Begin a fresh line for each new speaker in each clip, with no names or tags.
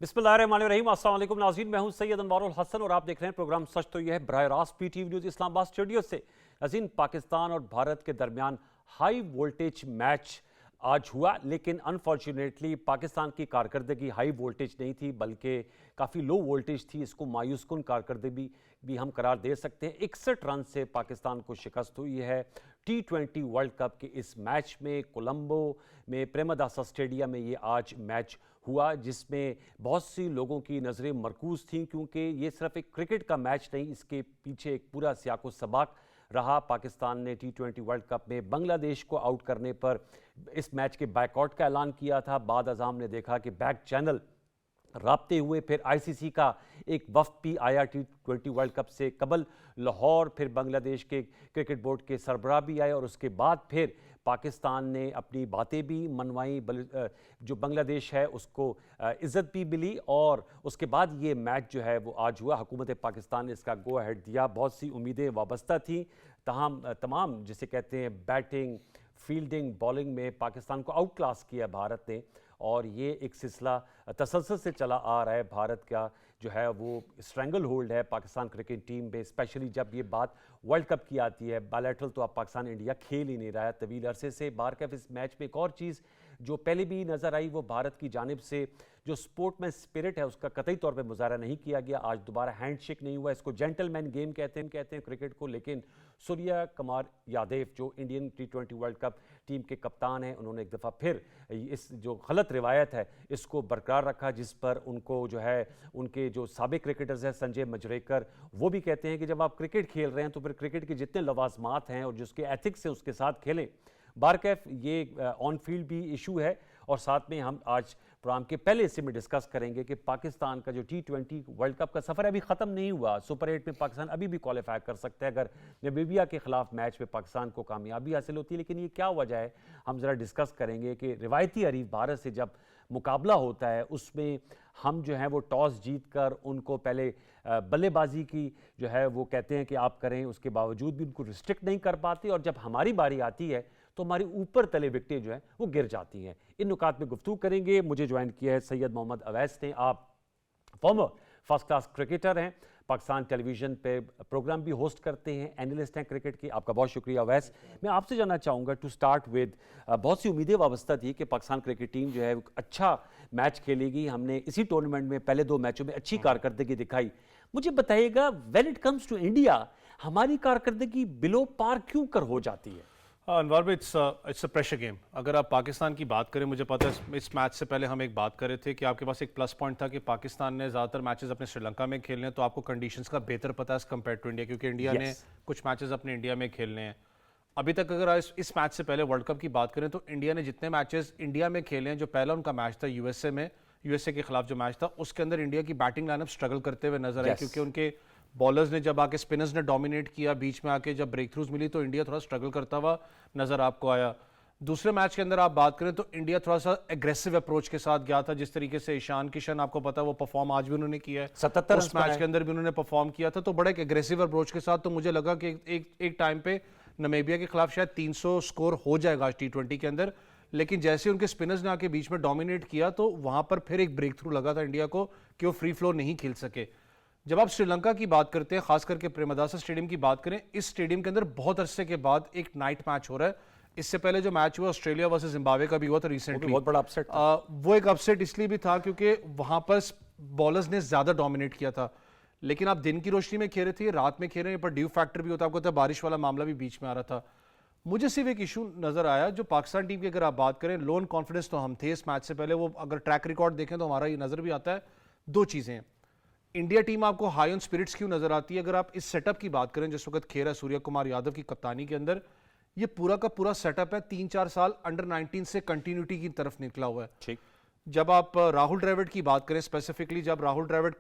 बिस्मिल्लाहिर्रहमानिर्रहीम। अस्सलाम वालेकुम नाज़रीन, मैं हूं सैयद अनवारुल हसन और आप देख रहे हैं प्रोग्राम सच तो यह है बराह रास्त पीटीवी न्यूज़ इस्लामाबाद स्टूडियो से। नाज़रीन, पाकिस्तान और भारत के दरमियान हाई वोल्टेज मैच आज हुआ, लेकिन अनफॉर्चुनेटली पाकिस्तान की कारकर्दगी हाई वोल्टेज नहीं थी बल्कि काफ़ी लो वोल्टेज थी। इसको मायूसकुन कारकर्दगी भी हम करार दे सकते हैं। 61 रन से पाकिस्तान को शिकस्त हुई है T20 वर्ल्ड कप के इस मैच में। कोलंबो में प्रेमदासा स्टेडियम में ये आज मैच हुआ, जिसमें बहुत सी लोगों की नज़रें मरकूज़ थीं, क्योंकि ये सिर्फ एक क्रिकेट का मैच नहीं, इसके पीछे एक पूरा सियाको सबक रहा। पाकिस्तान ने T20 वर्ल्ड कप में बांग्लादेश को आउट करने पर इस मैच के बायकॉट का ऐलान किया था। बाद अज़ाम ने देखा कि बैक चैनल राब्ते हुए, फिर आईसीसी का एक वफ्द भी आया T20 वर्ल्ड कप से कबल लाहौर, फिर बांग्लादेश के क्रिकेट बोर्ड के सरबराह भी आए और उसके बाद फिर पाकिस्तान ने अपनी बातें भी मनवाई। जो बांग्लादेश है उसको इज़्ज़त भी मिली और उसके बाद ये मैच जो है वो आज हुआ। हुकूमत पाकिस्तान ने इसका गो अहेड दिया। बहुत सी उम्मीदें वाबस्ता थीं, तमाम जिसे कहते हैं बैटिंग, फील्डिंग, बॉलिंग में पाकिस्तान को आउट क्लास किया भारत ने, और ये एक सिलसिला तसलसल से चला आ रहा है। भारत का जो है वो स्ट्रैंगल होल्ड है पाकिस्तान क्रिकेट टीम पे, स्पेशली जब ये बात वर्ल्ड कप की आती है। बायलैटरल तो अब पाकिस्तान इंडिया खेल ही नहीं रहा है तवील अरसे से। बारकफ इस मैच में एक और चीज़ जो पहले भी नज़र आई, वो भारत की जानिब से जो स्पोर्टमैन स्पिरिट है उसका कतई तौर पे मुजाहरा नहीं किया गया। आज दोबारा हैंडशेक नहीं हुआ। इसको जेंटलमैन गेम कहते हैं क्रिकेट को, लेकिन सूर्या कुमार यादव जो Indian T20 world cup team के कप्तान हैं, उन्होंने एक दफ़ा फिर इस जो गलत रिवायत है इसको बरकरार रखा, जिस पर उनको जो है उनके जो साबिक क्रिकेटर्स हैं संजय मंजरेकर, वो भी कहते हैं कि जब आप क्रिकेट खेल रहे हैं तो फिर क्रिकेट के जितने लवाजमात हैं और जिसके एथिक्स हैं उसके साथ खेलें। बारकैफ ये ऑन फील्ड भी इशू है। और साथ में हम आज प्रोग्राम के पहले हिस्से में डिस्कस करेंगे कि पाकिस्तान का जो T20 वर्ल्ड कप का सफ़र अभी ख़त्म नहीं हुआ। सुपर 8 में पाकिस्तान अभी भी क्वालिफाई कर सकता है अगर नामीबिया के ख़िलाफ़ मैच में पाकिस्तान को कामयाबी हासिल होती है। लेकिन ये क्या वजह है, हम ज़रा डिस्कस करेंगे कि रिवायती हरीफ भारत से जब मुकाबला होता है उसमें हम जो है वो टॉस जीत कर उनको पहले बल्लेबाजी की जो है वो कहते हैं कि आप करें, उसके बावजूद भी उनको रिस्ट्रिक्ट नहीं कर पाते, और जब हमारी बारी आती है तो हमारी ऊपर तले विकेटें जो हैं वो गिर जाती हैं। इन नुकात में गुफ्तगू करेंगे। मुझे ज्वाइन किया है सैयद मोहम्मद अवैस ने। आप फॉर्मर फर्स्ट क्लास क्रिकेटर हैं, पाकिस्तान टेलीविज़न पे प्रोग्राम भी होस्ट करते हैं, एनालिस्ट हैं क्रिकेट की। आपका बहुत शुक्रिया अवैस। मैं आपसे जानना चाहूँगा टू स्टार्ट विद, बहुत सी उम्मीदें वाबस्ता थी कि पाकिस्तान क्रिकेट टीम जो है अच्छा मैच खेलेगी। हमने इसी टूर्नामेंट में पहले 2 मैचों में अच्छी कारकर्दगी दिखाई। मुझे बताइएगा, when it comes to India हमारी कारकर्दगी बिलो पार क्यों कर हो जाती है?
अनवर भाई, इट्स अ प्रेशर गेम। अगर आप पाकिस्तान की बात करें, मुझे पता है इस मैच से पहले हम एक बात कर रहे थे कि आपके पास एक प्लस पॉइंट था कि पाकिस्तान ने ज़्यादातर मैचेस अपने श्रीलंका में खेलने हैं, तो आपको कंडीशंस का बेहतर पता है एज़ कम्पेयर टू इंडिया, क्योंकि इंडिया ने कुछ मैचेस अपने इंडिया में खेलने हैं। अभी तक अगर इस मैच से पहले वर्ल्ड कप की बात करें तो इंडिया ने जितने मैचेस इंडिया में खेले हैं, जो पहला उनका मैच था यूएसए के खिलाफ जो मैच था, उसके अंदर इंडिया की बैटिंग लाइनअप स्ट्रगल करते हुए नजर आई, क्योंकि उनके बॉलर्स ने जब आके स्पिनर्स ने डोमिनेट किया, बीच में आके जब ब्रेक थ्रूज मिली तो इंडिया थोड़ा स्ट्रगल करता हुआ नजर आपको आया। दूसरे मैच के अंदर आप बात करें तो इंडिया थोड़ा सा एग्रेसिव अप्रोच के साथ गया था। जिस तरीके से ईशान किशन, आपको पता है वो परफॉर्म आज भी उन्होंने किया है,
77
उस मैच के अंदर भी उन्होंने परफॉर्म किया था, तो बड़ा एक एग्रेसिव अप्रोच के साथ। तो मुझे लगा कि एक टाइम पे नामीबिया के खिलाफ शायद 300 स्कोर हो जाएगा T20 के अंदर, लेकिन जैसे उनके स्पिनर्स ने आके बीच में डोमिनेट किया तो वहां पर फिर एक ब्रेक थ्रू लगा था इंडिया को कि वो फ्री फ्लो नहीं खेल सके। जब आप श्रीलंका की बात करते हैं, खास करके प्रेमदासा स्टेडियम की बात करें, इस स्टेडियम के अंदर बहुत अरसे के बाद एक नाइट मैच हो रहा है। इससे पहले जो मैच हुआ ऑस्ट्रेलिया वर्सेस जिम्बाब्वे का भी हुआ था रिसेंटली,
बहुत बड़ा अपसेट था।
वो एक अपसेट इसलिए भी था क्योंकि वहां पर बॉलर्स ने ज्यादा डोमिनेट किया था। लेकिन आप दिन की रोशनी में खेल रहे थे, रात में खेल रहे हैं, पर ड्यू फैक्टर भी होता है, आपको पता है बारिश वाला मामला भी बीच में आ रहा था। मुझे सिर्फ एक इशू नजर आया जो पाकिस्तान टीम की, अगर आप बात करें लोन कॉन्फिडेंस तो हम थे इस मैच से पहले, वो अगर ट्रैक रिकॉर्ड देखें तो हमारा ये नजर भी आता है। 2 चीजें, इंडिया टीम आपको हाई ऑन स्पिरिट्स क्यों नजर आती है? अगर आप इस सेटअप की बात करें जिस वक्त खेल रहा है सूर्या कुमार यादव की कप्तानी के अंदर, ये पूरा का पूरा सेटअप है 3-4 साल अंडर 19 से कंटिन्यूटी की तरफ निकला हुआ है।
ठीक,
जब आप राहुल द्रविड़ की बात करें स्पेसिफिकली, जब राहुल द्रविड़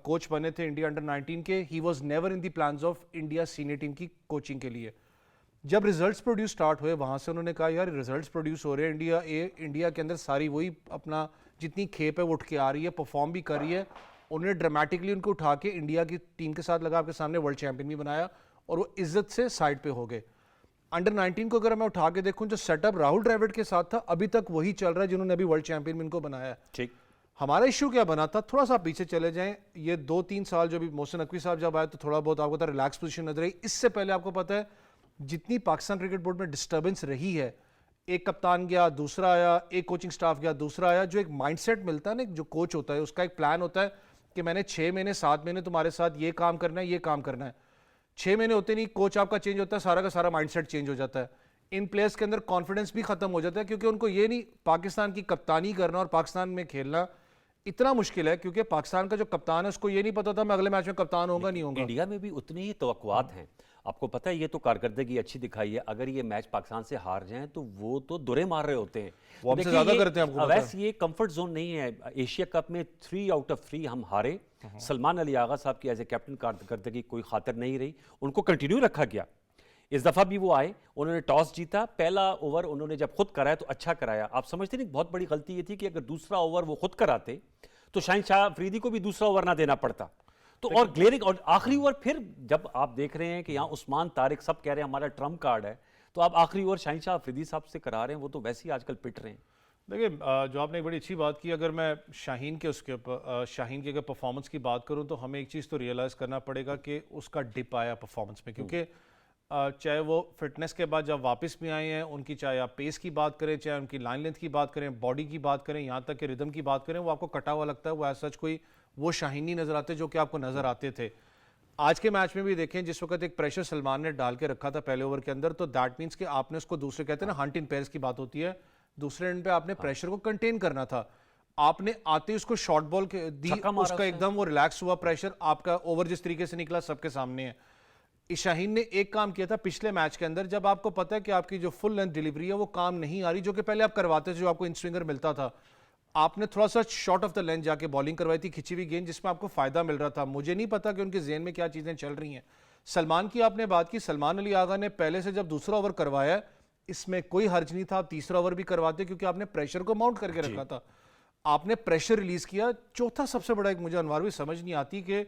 कोच बने थे इंडिया अंडर 19 के, he was never in the plans of India senior team की कोचिंग के लिए। जब रिजल्ट्स प्रोड्यूस स्टार्ट हुए, वहां से उन्होंने कहा यार रिजल्ट्स प्रोड्यूस हो रहे हैं, इंडिया के अंदर सारी वही अपना जितनी खेप है वो उठ के आ रही है, परफॉर्म भी कर रही है। उन्होंने ड्रामेटिकली उनको उठा के इंडिया की टीम के साथ लगा, आपके सामने वर्ल्ड चैंपियन भी बनाया और वो इज्जत से साइड पे हो गए। अंडर 19 को अगर मैं उठा के देखूं, जो सेटअप राहुल द्रविड़ के साथ था अभी तक वही चल रहा है जिन्होंने अभी वर्ल्ड चैंपियन भी इनको बनाया है।
ठीक,
हमारा इशू क्या बना था, थोड़ा सा पीछे चले जाएं, ये 2-3 साल जो भी मोहसिन नकवी साहब जब आए तो थोड़ा बहुत आपको पता है रिलैक्स पोजीशन नजर आई। इससे पहले आपको पता है जितनी पाकिस्तान क्रिकेट बोर्ड में डिस्टर्बेंस रही है, एक कप्तान गया, दूसरा आया, एक कोचिंग स्टाफ गया, दूसरा आया, जो एक माइंडसेट मिलता है ना, जो कोच होता है उसका एक प्लान होता है कि मैंने 6 महीने 7 महीने तुम्हारे साथ ये काम करना है, ये काम करना है। 6 महीने होते नहीं, कोच आपका चेंज होता है, सारा का सारा माइंडसेट चेंज हो जाता है। इन प्लेयर्स के अंदर कॉन्फिडेंस भी खत्म हो जाता है, क्योंकि उनको ये नहीं, पाकिस्तान की कप्तानी करना और पाकिस्तान में खेलना इतना मुश्किल है, क्योंकि पाकिस्तान का जो कप्तान है उसको ये नहीं पता था मैं अगले मैच में कप्तान होगा नहीं होगा।
इंडिया में भी उतनी ही तवक्कुआत हैं। आपको पता है ये तो कारकर्दगी अच्छी दिखाई है, अगर ये मैच पाकिस्तान से हार जाएं तो वो तो दुरे मार रहे होते हैं।
वो हमसे ज्यादा करते हैं, आपको पता है।
वैसे ये कंफर्ट जोन नहीं है। एशिया कप में 3 आउट ऑफ 3 हम हारे। सलमान अली आगा साहब की एज ए कैप्टन कारकर्दगी कोई खातिर नहीं रही, उनको कंटिन्यू रखा गया। इस दफा भी वो आए, उन्होंने टॉस जीता, पहला ओवर उन्होंने जब खुद कराया तो अच्छा कराया। आप समझते नहीं बहुत बड़ी गलती ये थी कि अगर दूसरा ओवर वो खुद कराते तो शाहिन शाह अफरीदी को भी दूसरा ओवर ना देना पड़ता। तो और ग्लेरिंग, और आखिरी ओवर फिर जब आप देख रहे हैं कि यहाँ उस्मान तारिक सब कह रहे हैं हमारा ट्रम्प कार्ड है, तो आप आखिरी ओवर शाहिन शाह अफरीदी साहब से करा रहे हैं, वो तो वैसे ही आजकल पिट रहे हैं।
देखिए, जो आपने एक बड़ी अच्छी बात की, अगर मैं शाहीन के उसके शाहीन की अगर परफॉर्मेंस की बात करूं तो हमें एक चीज़ तो रियलाइज़ करना पड़ेगा कि उसका डिप आया परफॉर्मेंस में, क्योंकि चाहे वो फिटनेस के बाद जब वापस भी आए हैं, उनकी चाहे आप पेस की बात करें, चाहे उनकी लाइन लेंथ की बात करें, बॉडी की बात करें, यहाँ तक कि रिदम की बात करें, वो आपको कटा हुआ लगता है। वो एज सच कोई वो शाहीन नहीं नजर आते जो कि आपको नजर आते थे। आज के मैच में भी देखें, जिस वक्त एक प्रेशर सलमान ने डाल के रखा था पहले ओवर के अंदर, तो दैट मीन्स कि आपने उसको दूसरे, कहते हैं ना हंट इन पेयर्स की बात होती है, दूसरे एंड पे आपने प्रेशर को कंटेन करना था। आपने आते ही उसको शॉर्ट बॉल दी, उसका एकदम वो रिलैक्स हुआ प्रेशर, आपका ओवर जिस तरीके से निकला सबके सामने है। इस शाहीन ने एक काम किया था पिछले मैच के अंदर, जब आपको पता है कि आपकी जो फुल लेंथ डिलीवरी है वो काम नहीं आ रही, जो कि पहले आप करवाते थे, जो आपको इन स्विंगर मिलता था, आपने थोड़ा सा शॉर्ट ऑफ द लेंथ जाके बॉलिंग करवाई थी, खिंची हुई गेंद, जिसमें आपको फायदा मिल रहा था। मुझे नहीं पता कि उनके ज़हन में क्या चीजें चल रही हैं। सलमान की आपने बात की, सलमान अली आगा ने पहले से जब दूसरा ओवर करवाया, इसमें कोई हर्ज नहीं था, आप तीसरा ओवर भी करवाते, क्योंकि आपने प्रेशर को माउंट करके रखा था, आपने प्रेशर रिलीज किया। चौथा सबसे बड़ा एक मुझे अनवार भी समझ नहीं आती कि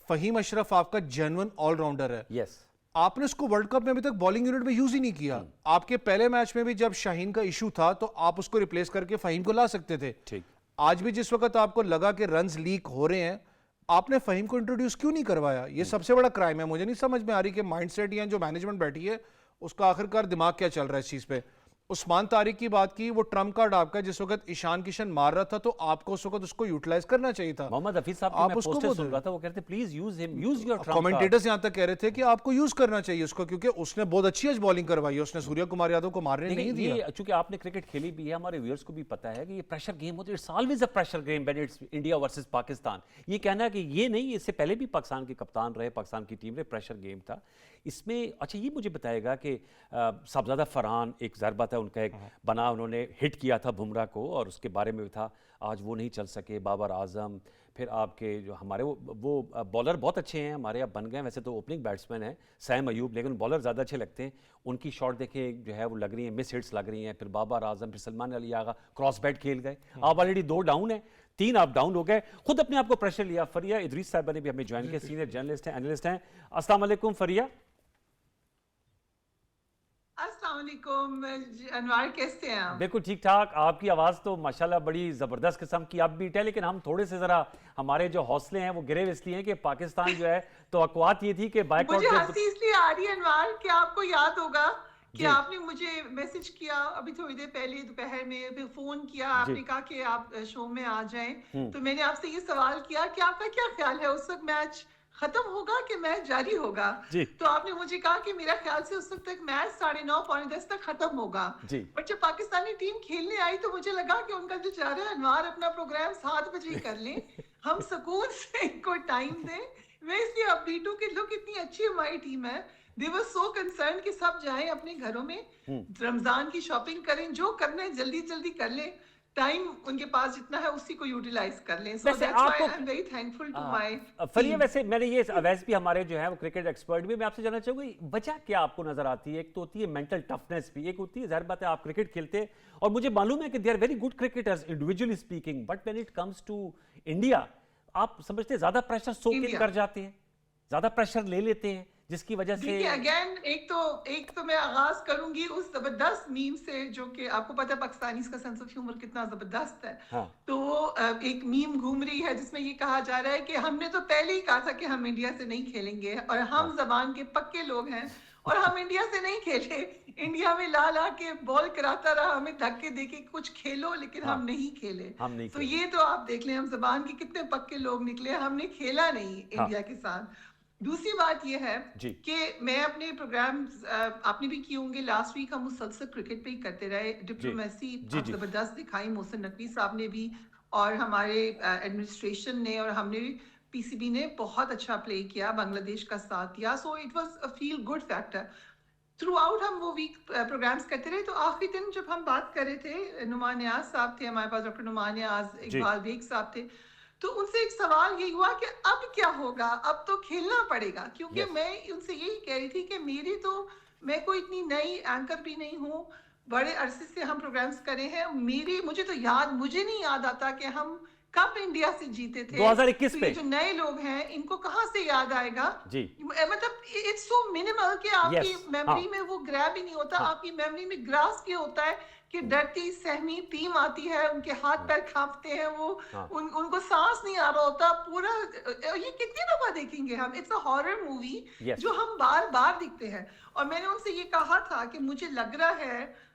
फहीम अशरफ आपका जेन्युइन ऑलराउंडर है,
यस,
आपने उसको वर्ल्ड कप में अभी तक बॉलिंग यूनिट में यूज ही नहीं किया। आपके पहले मैच में भी जब शाहीन का इशू था तो आप उसको रिप्लेस करके फहीम को ला सकते थे।
ठीक,
आज भी जिस वक्त आपको लगा कि रन्स लीक हो रहे हैं, आपने फहीम को इंट्रोड्यूस क्यों नहीं करवाया? ये सबसे बड़ा क्राइम है। मुझे नहीं समझ में आ रही कि माइंडसेट या जो मैनेजमेंट बैठी है उसका आखिरकार दिमाग क्या चल रहा है इस चीज पे। उस्मान तारिक की बात की, वो ट्रम्प कार्ड आपका, जिस वक्त ईशान किशन मार रहा था तो आपको उस वक्त उसको यूटिलाइज करना चाहिए था।
मोहम्मद हफीज साहब की
आप
मैं
उसको
पोस्टर
बोल
सुन
रहे
रहा था, वो कहते please use him, use your Trump.
Commentators यहां तक कह रहे थे कि आपको यूज करना चाहिए उसको, क्योंकि उसने बहुत अच्छी आज बॉलिंग करवाई है, उसने सूर्य कुमार यादव को मारने नहीं दिया।
ये चूंकि आपने क्रिकेट खेली भी है, हमारे व्यूअर्स को भी पता है कि ये प्रेशर गेम होती है, it's always a pressure game when it's India versus Pakistan. ये कहना कि ये नहीं, इससे पहले भी पाकिस्तान के कप्तान रहे, पाकिस्तान की टीम रहे, प्रेशर गेम था इसमें। अच्छा, ये मुझे बताएगा कि साहबजादा फरहान, एक ज़रबा था उनका, एक बना, उन्होंने हिट किया था बुमराह को और उसके बारे में भी था, आज वो नहीं चल सके। बाबर आजम, फिर आपके जो हमारे वो बॉलर बहुत अच्छे हैं हमारे, अब बन गए, वैसे तो ओपनिंग बैट्समैन है सैम अयूब, लेकिन बॉलर ज़्यादा अच्छे लगते हैं। उनकी शॉट देखें जो है वो लग रही है, मिस हिट्स लग रही हैं। फिर बाबर आजम, फिर सलमान अली आगा क्रॉस बैट खेल गए। आप ऑलरेडी 2 डाउन है, 3 आप डाउन हो गए, खुद अपने आप को प्रेशर लिया। फरिया इदरीस साहब ने भी हमें ज्वाइन किया, सीनियर जर्नलिस्ट हैं, एनालिस्ट हैं। अस्सलाम वालेकुम फरिया।
अनवार, कैसे हैं आप?
बिल्कुल ठीक ठाक। आपकी आवाज़ तो माशाल्लाह बड़ी ज़बरदस्त किस्म की अपबीट है, लेकिन हम थोड़े से ज़रा हमारे जो हौसले हैं वो गिरे हुए इसलिए हैं कि पाकिस्तान जो है, तो अकवात ये थी कि बाइकआउट।
मुझे हंसी इसलिए आ रही है अनवार कि आपको याद होगा कि आपने मुझे मैसेज किया अभी थोड़ी देर पहले दोपहर में, फिर फोन किया, आपने कहा कि आप शो में आ जाएं, तो मैंने आपसे ये सवाल किया कि आपका क्या ख्याल है उस वक्त मैच खत्म होगा कि मैच जारी होगा? तो आपने मुझे कहा कि मेरा ख्याल से उस वक्त तक मैच 9:30 पौने 10 तक खत्म होगा। बट जब पाकिस्तानी टीम खेलने आई तो मुझे लगा कि उनका जो चाह रहा है अनवार अपना प्रोग्राम 7 बजे ही कर लें, हम सुकून से इनको टाइम दें। मैं इसलिए अपबीटू के लोग, इतनी अच्छी हमारी टीम है, दे वर सो कंसर्न कि सब जाएं अपने घरों में, रमजान की शॉपिंग करें, जो करना है जल्दी जल्दी कर लें, टाइम उनके पास जितना है उसी को यूटिलाइज कर लें। So that's why I am very thankful to my
Fariya. वैसे मैंने ये अवैस भी हमारे जो है वो क्रिकेट एक्सपर्ट भी, मैं आपसे जानना चाहूंगी वजह क्या आपको नजर आती है? एक तो होती है मेंटल टफनेस भी, एक होती है, जाहिर बात है आप क्रिकेट खेलते हैं और मुझे मालूम है कि they are very good cricketers individually speaking, but when it comes to India आप समझते हैं ज्यादा प्रेशर सोक इन कर जाते हैं, ज्यादा प्रेशर ले लेते हैं, जिसकी वजह से
देखिए अगेन एक तो मैं आगाज करूंगी उस जबरदस्त मीम से, जो कि आपको पता है पाकिस्तानी का सेंस ऑफ ह्यूमर कितना जबरदस्त है।
हाँ।
तो एक मीम घूम रही है जिसमें ये कहा जा रहा है कि हमने तो पहले ही कहा था कि हम इंडिया से नहीं खेलेंगे और हम जबान के पक्के लोग हैं और हम इंडिया से नहीं खेले। इंडिया में ला ला के बॉल कराता रहा, हमें धक्के दे के कुछ खेलो, लेकिन हम नहीं खेले। तो ये तो आप देख लें हम जबान के कितने पक्के लोग निकले, हमने खेला नहीं इंडिया के साथ। दूसरी बात यह है कि मैं अपने प्रोग्राम्स आपने भी किए होंगे, लास्ट वीक हम मुसलसल क्रिकेट पे ही करते रहे, डिप्लोमेसी जबरदस्त दिखाई मोहसिन नकवी साहब ने भी और हमारे एडमिनिस्ट्रेशन ने, और हमने भी पीसीबी ने बहुत अच्छा प्ले किया, बांग्लादेश का साथ दिया। So it was a feel good factor through out. हम वो वीक प्रोग्राम्स करते रहे। तो आखिरी दिन जब हम बात कर रहे थे, नुमान नियाज साहब थे हमारे पास, डॉक्टर नुमान नियाज, इकबाल बेग साहब थे, तो उनसे एक सवाल ये हुआ कि अब क्या होगा, अब तो खेलना पड़ेगा। क्योंकि मैं उनसे यही कह रही थी कि मैं कोई इतनी नई एंकर भी नहीं हूँ, बड़े अरसे से हम प्रोग्राम्स करे हैं। मुझे नहीं याद आता कि हम कब इंडिया से जीते थे
2021
तो
पे।
ये जो नए लोग हैं इनको कहाँ से याद आएगा
जी।
मतलब इट्स सो मिनिमल कि आपकी मेमोरी में वो ग्रैब ही नहीं होता। आपकी मेमोरी में ग्रास्प ये होता है कि डरती सहमी टीम आती है, उनके हाथ पैर कांपते हैं, उनको सांस नहीं आ रहा होता पूरा। ये कितनी दफा देखेंगे हम, इट्स अ हॉरर मूवी जो हम बार बार दिखते हैं। और मैंने उनसे ये कहा था कि मुझे लग रहा है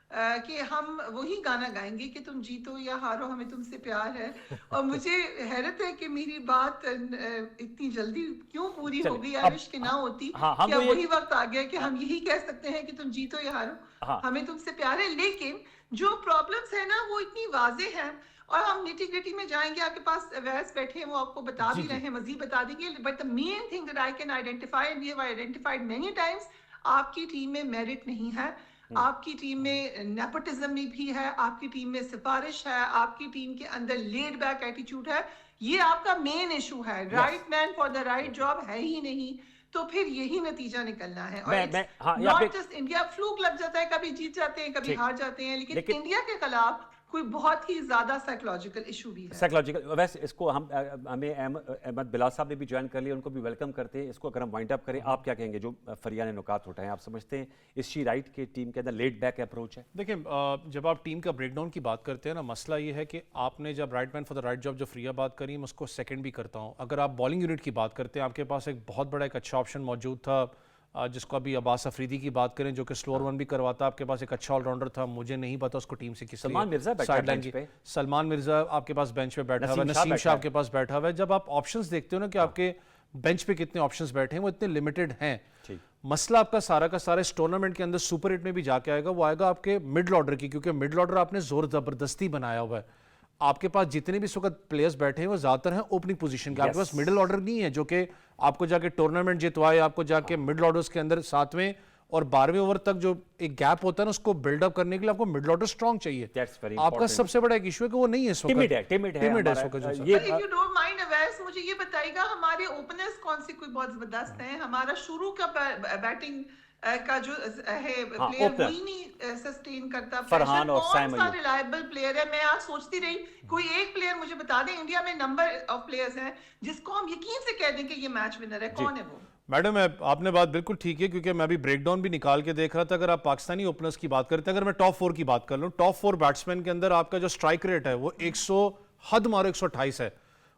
कि हम वही गाना गाएंगे कि तुम जीतो या हारो हमें तुमसे प्यार है। और मुझे हैरत है कि मेरी बात इतनी जल्दी क्यों पूरी हो गई, आई विश कि ना होती। क्या वही वक्त आ गया कि हम यही कह सकते हैं कि तुम जीतो या हारो हमें तुमसे प्यार है। लेकिन जो प्रॉब्लम्स है ना वो इतनी वाजे हैं, और हम निटी ग्रिटी में जाएंगे। आपके पास वैस बैठे हैं, वो आपको बता भी रहे हैं, मजीद बता देंगे। But the main thing that I can identify and we have identified many times, आपकी टीम में मेरिट नहीं है, आपकी टीम में नेपोटिज्म भी है, आपकी टीम में सिफारिश है, आपकी टीम के अंदर लेड बैक एटीट्यूड है। ये आपका मेन इशू है। Right man for the right job है ही नहीं। तो फिर यही नतीजा निकलना है। और नॉट जस्ट इंडिया, फ्लूक लग जाता है, कभी जीत जाते हैं कभी हार जाते हैं, लेकिन इंडिया के खिलाफ कोई बहुत ही ज्यादा साइकोलॉजिकल इशू भी है।
साइकोलॉजिकल वैसे इसको हमें अहमद बिलाल साहब ने भी ज्वाइन कर लिया, उनको भी वेलकम करते हैं। इसको अगर हम वाइंड अप करें, आप क्या कहेंगे जो फरिया ने नुकात उठाए, आप समझते हैं इस शी राइट के टीम के अंदर लेड बैक अप्रोच है?
देखिए, जब आप टीम का ब्रेकडाउन की बात करते हैं ना, मसला ये है कि आपने जब right man for the right job जो फ्रिया बात करी, मैं उसको सेकंड भी करता हूँ। अगर आप बॉलिंग यूनिट की बात करते हैं, आपके पास एक बहुत बड़ा एक अच्छा ऑप्शन मौजूद था, जिसको अभी अब्बास अफरीदी की बात करें, जो कि स्लोअर वन भी करवाता। आपके पास एक अच्छा ऑलराउंडर था, मुझे नहीं पता उसको टीम से किस
सलमान मिर्जा
साइडलाइन की। सलमान मिर्जा आपके पास बेंच पे बैठा हुआ है, नसीम शाह आपके पास बैठा हुआ है। जब आप ऑप्शंस देखते हो ना कि आपके बेंच पे कितने ऑप्शंस बैठे हैं, वो इतने लिमिटेड हैं। मसला आपका सारा का सारा इस टूर्नामेंट के अंदर सुपर 8 में भी जाके आएगा, वो आएगा आपके मिडल ऑर्डर की, क्योंकि मिडल ऑर्डर आपने जोर जबरदस्ती बनाया हुआ है। आपके पास जितने भी इस वक्त प्लेयर्स बैठे हैं वो ज्यादातर हैं ओपनिंग पोजीशन के। आपके पास मिडिल ऑर्डर नहीं है जो कि आपको जाके टूर्नामेंट जितवाए, आपको जाके मिडिल ऑर्डर्स के अंदर 7वें और 12वें ओवर तक जो एक गैप होता है ना, उसको बिल्डअप करने के लिए आपको मिडिल ऑर्डर स्ट्रांग चाहिए। आपका सबसे बड़ा एक इशू है कि वो नहीं है इस वक्त, टिमिड है इस वक्त।
If you don't mind Awais, मुझे ये बताइएगा हमारे ओपनर्स कौन से कोई बहुत जबरदस्त हैं? हमारा शुरू का बैटिंग का जो है प्लेयर वही नहीं सस्टेन करता।
फरहान और
कौन सा रिलायबल प्लेयर है? मैं आज सोचती रही कोई एक प्लेयर मुझे बता दें। इंडिया में नंबर ऑफ प्लेयर्स हैं जिसको हम यकीन से कह दें कि ये मैच विनर है, कौन है वो?
मैडम, आपने बात बिल्कुल ठीक है, क्योंकि मैं भी ब्रेकडाउन भी निकाल के देख रहा था। अगर आप पाकिस्तानी ओपनर्स की बात करते हैं, अगर मैं टॉप 4 की बात कर लूं, टॉप 4 बैट्समैन के अंदर आपका जो स्ट्राइक रेट है वो 128 है।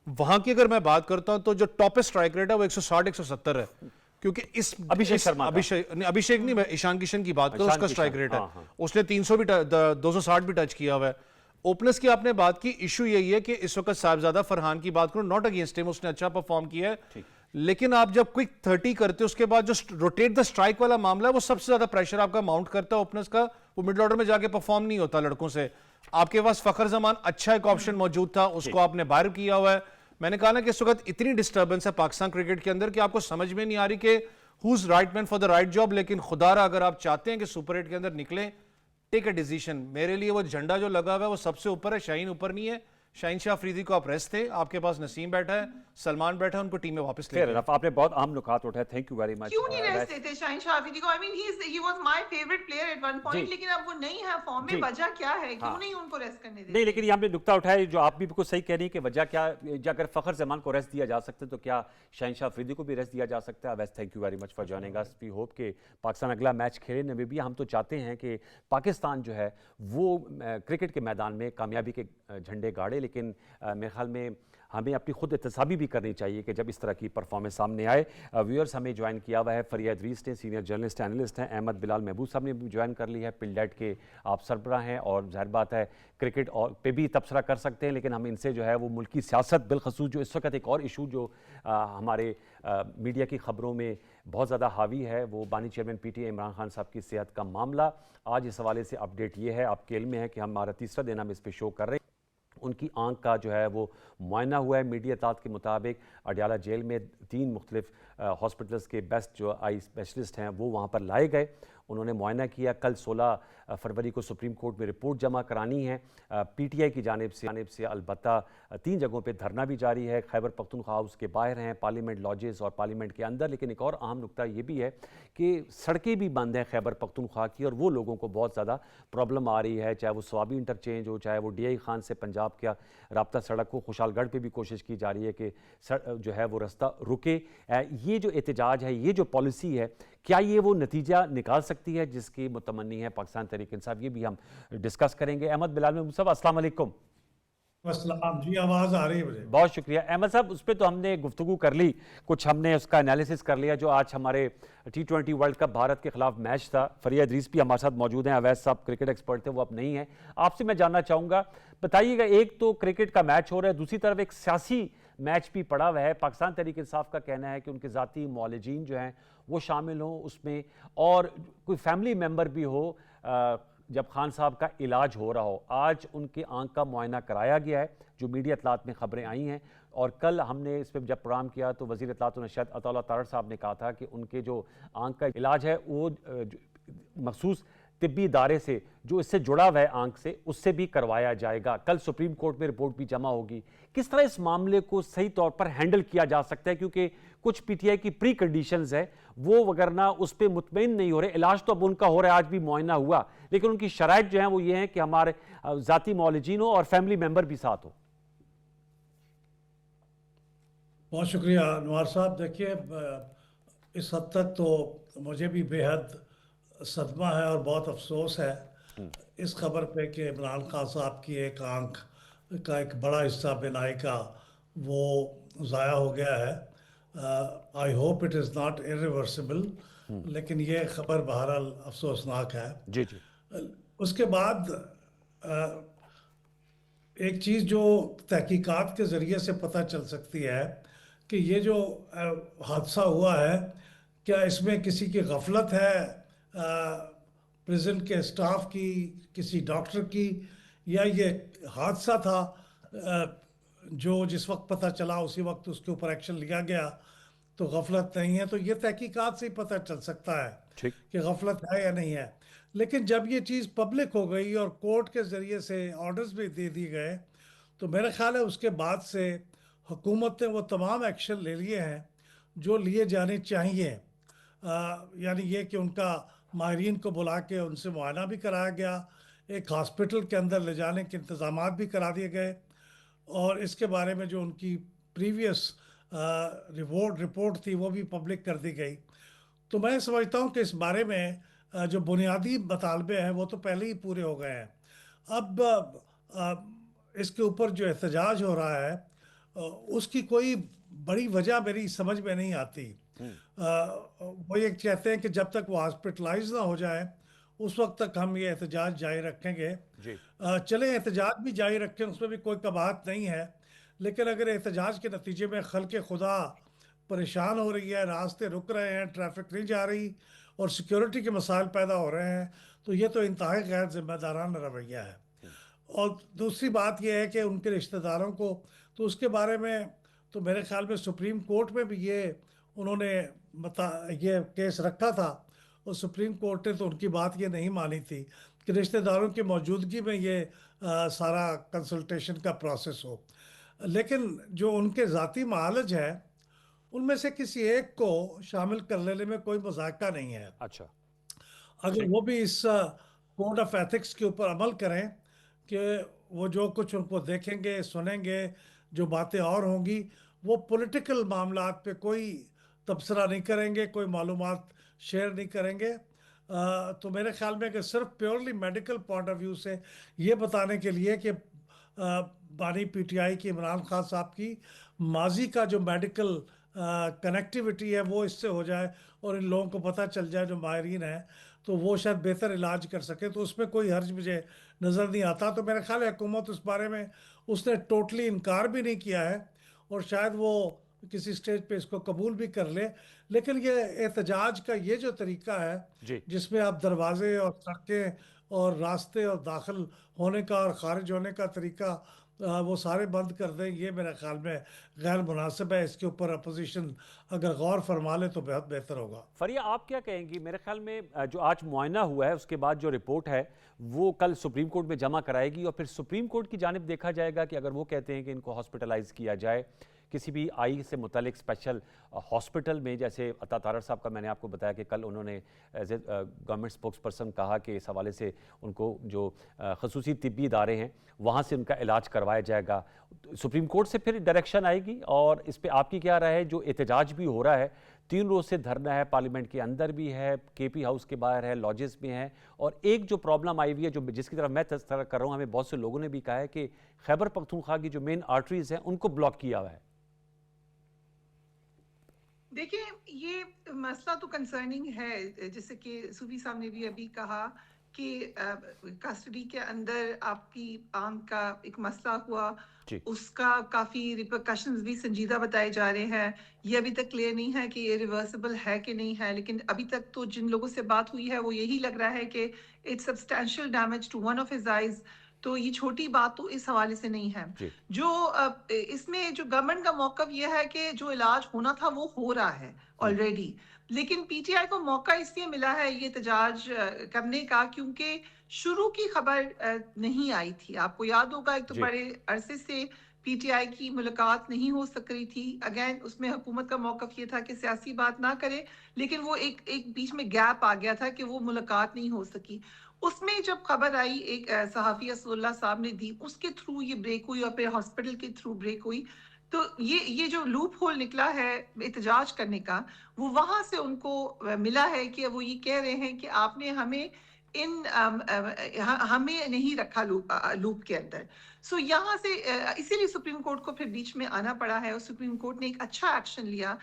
वहां की अगर मैं बात करता हूं तो जो टॉपेस्ट स्ट्राइक रेट है वो 160-170 है। क्योंकि इस अभिषेक नहीं, मैं ईशान किशन की बात करूं, उसका स्ट्राइक रेट है, उसने 300 भी 260 भी टच किया हुआ है। ओपनर्स की आपने बात की, इशू यही है कि इस वक्त साहिबजादा फरहान की बात करूं, नॉट अगेंस्ट हिम, उसने अच्छा परफॉर्म किया है, लेकिन आप जब क्विक 30 करते हो उसके बाद जो रोटेट द स्ट्राइक वाला मामला है वो सबसे ज्यादा प्रेशर आपका माउंट करता है ओपनर्स का। वो मिडिल ऑर्डर में जाके परफॉर्म नहीं होता लड़कों से। आपके पास फखर जमान अच्छा एक ऑप्शन मौजूद था, उसको आपने बाहर किया हुआ है। मैंने कहा ना कि इस वक्त इतनी डिस्टर्बेंस है पाकिस्तान क्रिकेट के अंदर कि आपको समझ में नहीं आ रही कि who's right man for the right job. लेकिन खुदारा अगर आप चाहते हैं कि सुपर 8 के अंदर निकलें, टेक अ डिसीजन। मेरे लिए वो झंडा जो लगा हुआ है वो सबसे ऊपर है, शाहीन ऊपर नहीं है। शहीनशाह अफरीदी को आप रेस्ट थे, आपके पास नसीम बैठा है, सलमान बैठा है, उनको टीम में वापस ले
फेयर
गए।
इनफ, आपने बहुत अहम नुकात उठाए, थैंक यू वेरी मच।
क्यों नहीं रेस्ट देते शाहीन-शाह अफरीदी को? I mean he was my favourite player at one point,
जी।
लेकिन अब वो नहीं है फॉर्म
जी।
में, वजह क्या है? क्यों
हाँ।
नहीं उनको रेस्ट करने देते?
नहीं, लेकिन ये हमने नुकता उठाया जो आप भी बिल्कुल सही कह रही हैं कि वजह क्या, अगर फ़खर ज़मान को रेस्ट दिया जा सकता है तो क्या शहनशाह अफरीदी को भी रेस्ट दिया जा सकता है? वैसे thank you very much for joining us. We hope कि पाकिस्तान अगला मैच खेले नमीबिया। हम तो चाहते हैं कि पाकिस्तान जो है वो क्रिकेट के मैदान में कामयाबी के झंडे गाड़े, लेकिन मेरे ख्याल में हमें अपनी खुद एहतसाबी भी करनी चाहिए कि जब इस तरह की परफॉर्मेंस सामने आए। व्यूअर्स हमें ज्वाइन किया हुआ है फरिया इदरीस ने, सीनियर जर्नलिस्ट एनालिस्ट हैं। अहमद बिलाल महबूब साहब ने भी ज्वाइन कर ली है, पिलडेट के आप सरबराह हैं और ज़ाहिर बात है क्रिकेट और पे भी तबसरा कर सकते हैं, लेकिन हम इनसे जो है वो मुल्की सियासत बिलखसूस जो इस वक्त एक और इशू जो हमारे मीडिया की ख़बरों में बहुत ज़्यादा हावी है, वो बानी चेयरमैन PTI इमरान खान साहब की सेहत का मामला। आज इस हवाले से अपडेट ये है, आपके इल्म में है कि हमारा तीसरा दिन हम इस पर शो कर रहे हैं। उनकी आंख का जो है वो मुआयना हुआ है। मीडिया इत्तलात के मुताबिक अडयाला जेल में 3 मुख्तलिफ हॉस्पिटल्स के बेस्ट जो आई स्पेशलिस्ट हैं वो वहाँ पर लाए गए, उन्होंने मुआयना किया। कल 16 फरवरी को सुप्रीम कोर्ट में रिपोर्ट जमा करानी है PTI की जानिब से। अलबत्ता 3 जगहों पे धरना भी जारी है, खैबर पख्तूनख्वा हाउस के बाहर हैं, पार्लियामेंट लॉजेस और पार्लियामेंट के अंदर। लेकिन एक और अहम नुकता ये भी है कि सड़कें भी बंद हैं खैबर पख्तूनख्वा की, और वो लोगों को बहुत ज़्यादा प्रॉब्लम आ रही है, चाहे वो स्वाबी इंटरचेंज हो, चाहे वो DI खान से पंजाब का राब्ता सड़क हो। खुशालगढ़ पे भी कोशिश की जा रही है कि जो है वो रास्ता रुके। ये जो एहतजाज है, ये जो पॉलिसी है, क्या ये वो नतीजा निकाल सकती है जिसकी मुतमन्नी है पाकिस्तान तहरीक इंसाफ? ये भी हम डिस्कस करेंगे। अहमद बिलाल महबूब साहब, अस्सलाम वालेकुम।
अस्सलाम जी, आवाज़ आ रही है मुझे?
बहुत शुक्रिया अहमद साहब, उस पर तो हमने गुफ्तगू कर ली, कुछ हमने उसका एनालिसिस कर लिया। जो आज हमारे T20 वर्ल्ड कप भारत के खिलाफ मैच था, फरिया इदरीस भी हमारे साथ मौजूद हैं, अवैस साहब क्रिकेट एक्सपर्ट थे, वो अब नहीं है। आपसे मैं जानना चाहूँगा, बताइएगा, एक तो क्रिकेट का मैच हो रहा है, दूसरी तरफ एक सियासी मैच भी पड़ा हुआ है। पाकिस्तान तहरीक इंसाफ का कहना है कि उनके ज़ाती मौलजीन जो हैं वो शामिल हों उसमें, और कोई फैमिली मेम्बर भी हो जब खान साहब का इलाज हो रहा हो। आज उनकी आंख का मुआयना कराया गया है, जो मीडिया इत्तलात में खबरें आई हैं, और कल हमने इस पर जब प्रोग्राम किया तो वज़ीर इत्तलात व नशरियात अताउल्लाह तारड़ साहब ने कहा था कि उनके जो आंख का इलाज है वो मखसूस तिब्बी इदारे से जो इससे जुड़ा हुआ है आंख से, उससे भी करवाया जाएगा। कल सुप्रीम कोर्ट में रिपोर्ट भी जमा होगी। किस तरह इस मामले को सही तौर पर हैंडल किया जा सकता है, क्योंकि कुछ PTI की प्री कंडीशंस है वो वगरना उस पर मुतमईन नहीं हो रहे। इलाज तो अब उनका हो रहा है, आज भी मुआयना हुआ, लेकिन उनकी शराइत जो है वो ये है कि हमारे ज़ाती मौलजीन हो और फैमिली मेम्बर भी साथ हो।
बहुत शुक्रिया अनवार साहब। देखिए, इस हद तक तो मुझे भी बेहद सदमा है और बहुत अफसोस है इस खबर पे कि इमरान खान साहब की एक आंख का एक बड़ा हिस्सा बिनाई का वो ज़ाया हो गया है। I hope it is not irreversible, लेकिन ये खबर बहरहाल अफसोसनाक है।
जी जी।
उसके बाद एक चीज़ जो तहकीकात के ज़रिए से पता चल सकती है कि ये जो हादसा हुआ है, क्या इसमें किसी की गफलत है, प्रिजन के स्टाफ की, किसी डॉक्टर की, या ये हादसा था जो जिस वक्त पता चला उसी वक्त उसके ऊपर एक्शन लिया गया, तो गफलत नहीं है। तो ये तहकीकात से ही पता चल सकता है
ठीक।
कि गफलत है या नहीं है। लेकिन जब ये चीज़ पब्लिक हो गई और कोर्ट के ज़रिए से ऑर्डर्स भी दे दिए गए, तो मेरा ख्याल है उसके बाद से हुकूमत ने वो तमाम एक्शन ले लिए हैं जो लिए जाने चाहिए। यानी ये कि उनका माहिरीन को बुला के उनसे मुआयना भी कराया गया, एक हॉस्पिटल के अंदर ले जाने के इंतज़ाम भी करा दिए गए, और इसके बारे में जो उनकी प्रीवियस रिपोर्ट थी वो भी पब्लिक कर दी गई। तो मैं समझता हूँ कि इस बारे में जो बुनियादी मतालबे हैं वो तो पहले ही पूरे हो गए हैं। अब इसके ऊपर जो एहतजाज हो रहा है उसकी कोई बड़ी वजह मेरी समझ में नहीं आती। वो ये कहते हैं कि जब तक वो हॉस्पिटलाइज ना हो जाए उस वक्त तक हम ये एहतजाज जारी रखेंगे। चले एहतजाज भी जारी रखें, उसमें भी कोई कबाहत नहीं है, लेकिन अगर एहतजाज के नतीजे में खल्क़ खुदा परेशान हो रही है, रास्ते रुक रहे हैं, ट्रैफिक नहीं जा रही और सिक्योरिटी के मसाइल पैदा हो रहे हैं, तो ये तो इंतहाई गैर जिम्मेदाराना रवैया है। और दूसरी बात यह है कि उनके रिश्तेदारों को, तो उसके बारे में तो मेरे ख्याल में सुप्रीम कोर्ट में भी ये उन्होंने ये केस रखा था, और सुप्रीम कोर्ट ने तो उनकी बात ये नहीं मानी थी कि रिश्तेदारों की मौजूदगी में ये सारा कंसल्टेशन का प्रोसेस हो। लेकिन जो उनके ज़ाती मालज है उनमें से किसी एक को शामिल कर लेने में कोई मजाका नहीं है।
अच्छा।
अगर
ठीक।
वो भी इस कोड ऑफ एथिक्स के ऊपर अमल करें कि वो जो कुछ उनको देखेंगे सुनेंगे, जो बातें और होंगी, वो पॉलिटिकल मामलात पे कोई तबसरा नहीं करेंगे, कोई मालूमात शेयर नहीं करेंगे। तो मेरे ख्याल में कि सिर्फ purely medical point of view से ये बताने के लिए कि बानी पीटीआई की इमरान खान साहब की माजी का जो मेडिकल कनेक्टिविटी है वो इससे हो जाए और इन लोगों को पता चल जाए जो माहिरीन हैं, तो वो शायद बेहतर इलाज कर सके, तो उसमें कोई हर्ज मुझे नज़र नहीं आता। तो मेरा ख्याल है हुकूमत उस बारे में उसने टोटली इनकार भी नहीं किया है और शायद वो किसी स्टेज पे इसको कबूल भी कर ले। लेकिन ये एहतजाज का ये जो तरीका है
जी।
जिसमें आप दरवाजे और सड़कें और रास्ते और दाखिल होने का और ख़ारिज होने का तरीका वो सारे बंद कर दें, ये मेरे ख्याल में गैर मुनासिब है। इसके ऊपर अपोजिशन अगर गौर फरमा ले तो बहुत बेहतर होगा।
फरिया, आप क्या कहेंगी? मेरे ख्याल में जो आज मुआयना हुआ है उसके बाद जो रिपोर्ट है वो कल सुप्रीम कोर्ट में जमा कराएगी और फिर सुप्रीम कोर्ट की जानिब देखा जाएगा कि अगर वो कहते हैं कि इनको हॉस्पिटलाइज किया जाए किसी भी आई से मुतालिक स्पेशल हॉस्पिटल में, जैसे अता तारड़ साहब का मैंने आपको बताया कि कल उन्होंने as a government spokesperson कहा कि इस हवाले से उनको जो खसूसी तिब्बी इदारे हैं वहाँ से उनका इलाज करवाया जाएगा। सुप्रीम कोर्ट से फिर डायरेक्शन आएगी और इस पर आपकी क्या राय है? जो एहतजाज भी हो रहा है, 3 रोज से धरना है, पार्लियामेंट के अंदर भी है, केपी हाउस के बाहर है, लॉजेस में है, और एक जो प्रॉब्लम आई हुई है जो जिसकी तरफ मैं तस्करा कर रहा हूँ, हमें बहुत से लोगों ने भी कहा है कि खैबर पख्तूनख्वा की जो मेन आर्टरीज हैं उनको ब्लॉक किया हुआ है।
देखिए, ये मसला तो कंसर्निंग है, जैसे कि सूफी साहब ने भी अभी कहा कि कस्टडी के अंदर आपकी आंख का एक मसला हुआ, उसका काफी रिपरकशंस भी संजीदा बताए जा रहे हैं। ये अभी तक क्लियर नहीं है कि ये रिवर्सिबल है कि नहीं है, लेकिन अभी तक तो जिन लोगों से बात हुई है वो यही लग रहा है कि it's substantial damage to one of his eyes. तो ये छोटी बात तो इस हवाले से नहीं है। जो इसमें जो गवर्नमेंट का मौकफ ये है कि जो इलाज होना था वो हो रहा है ऑलरेडी, लेकिन पीटीआई को मौका इसलिए मिला है ये एहतजाज करने का क्योंकि शुरू की खबर नहीं आई थी। आपको याद होगा, एक तो बड़े अरसे से पीटीआई की मुलाकात नहीं हो सक रही थी। अगेन उसमें हुकूमत का मौकफ ये था कि सियासी बात ना करे, लेकिन वो एक बीच में गैप आ गया था कि वो मुलाकात नहीं हो सकी। उसमें जब खबर आई, एक सहाफी असदुल्ला साहब ने दी, उसके थ्रू ये ब्रेक हुई और फिर हॉस्पिटल के थ्रू ब्रेक हुई। तो ये जो लूप होल निकला है एहतजाज करने का, वो वहां से उनको मिला है कि वो ये कह रहे हैं कि आपने हमें हमें नहीं रखा लूप के अंदर। सो यहाँ से इसीलिए सुप्रीम कोर्ट को फिर बीच में आना पड़ा है और सुप्रीम कोर्ट ने एक अच्छा एक्शन लिया।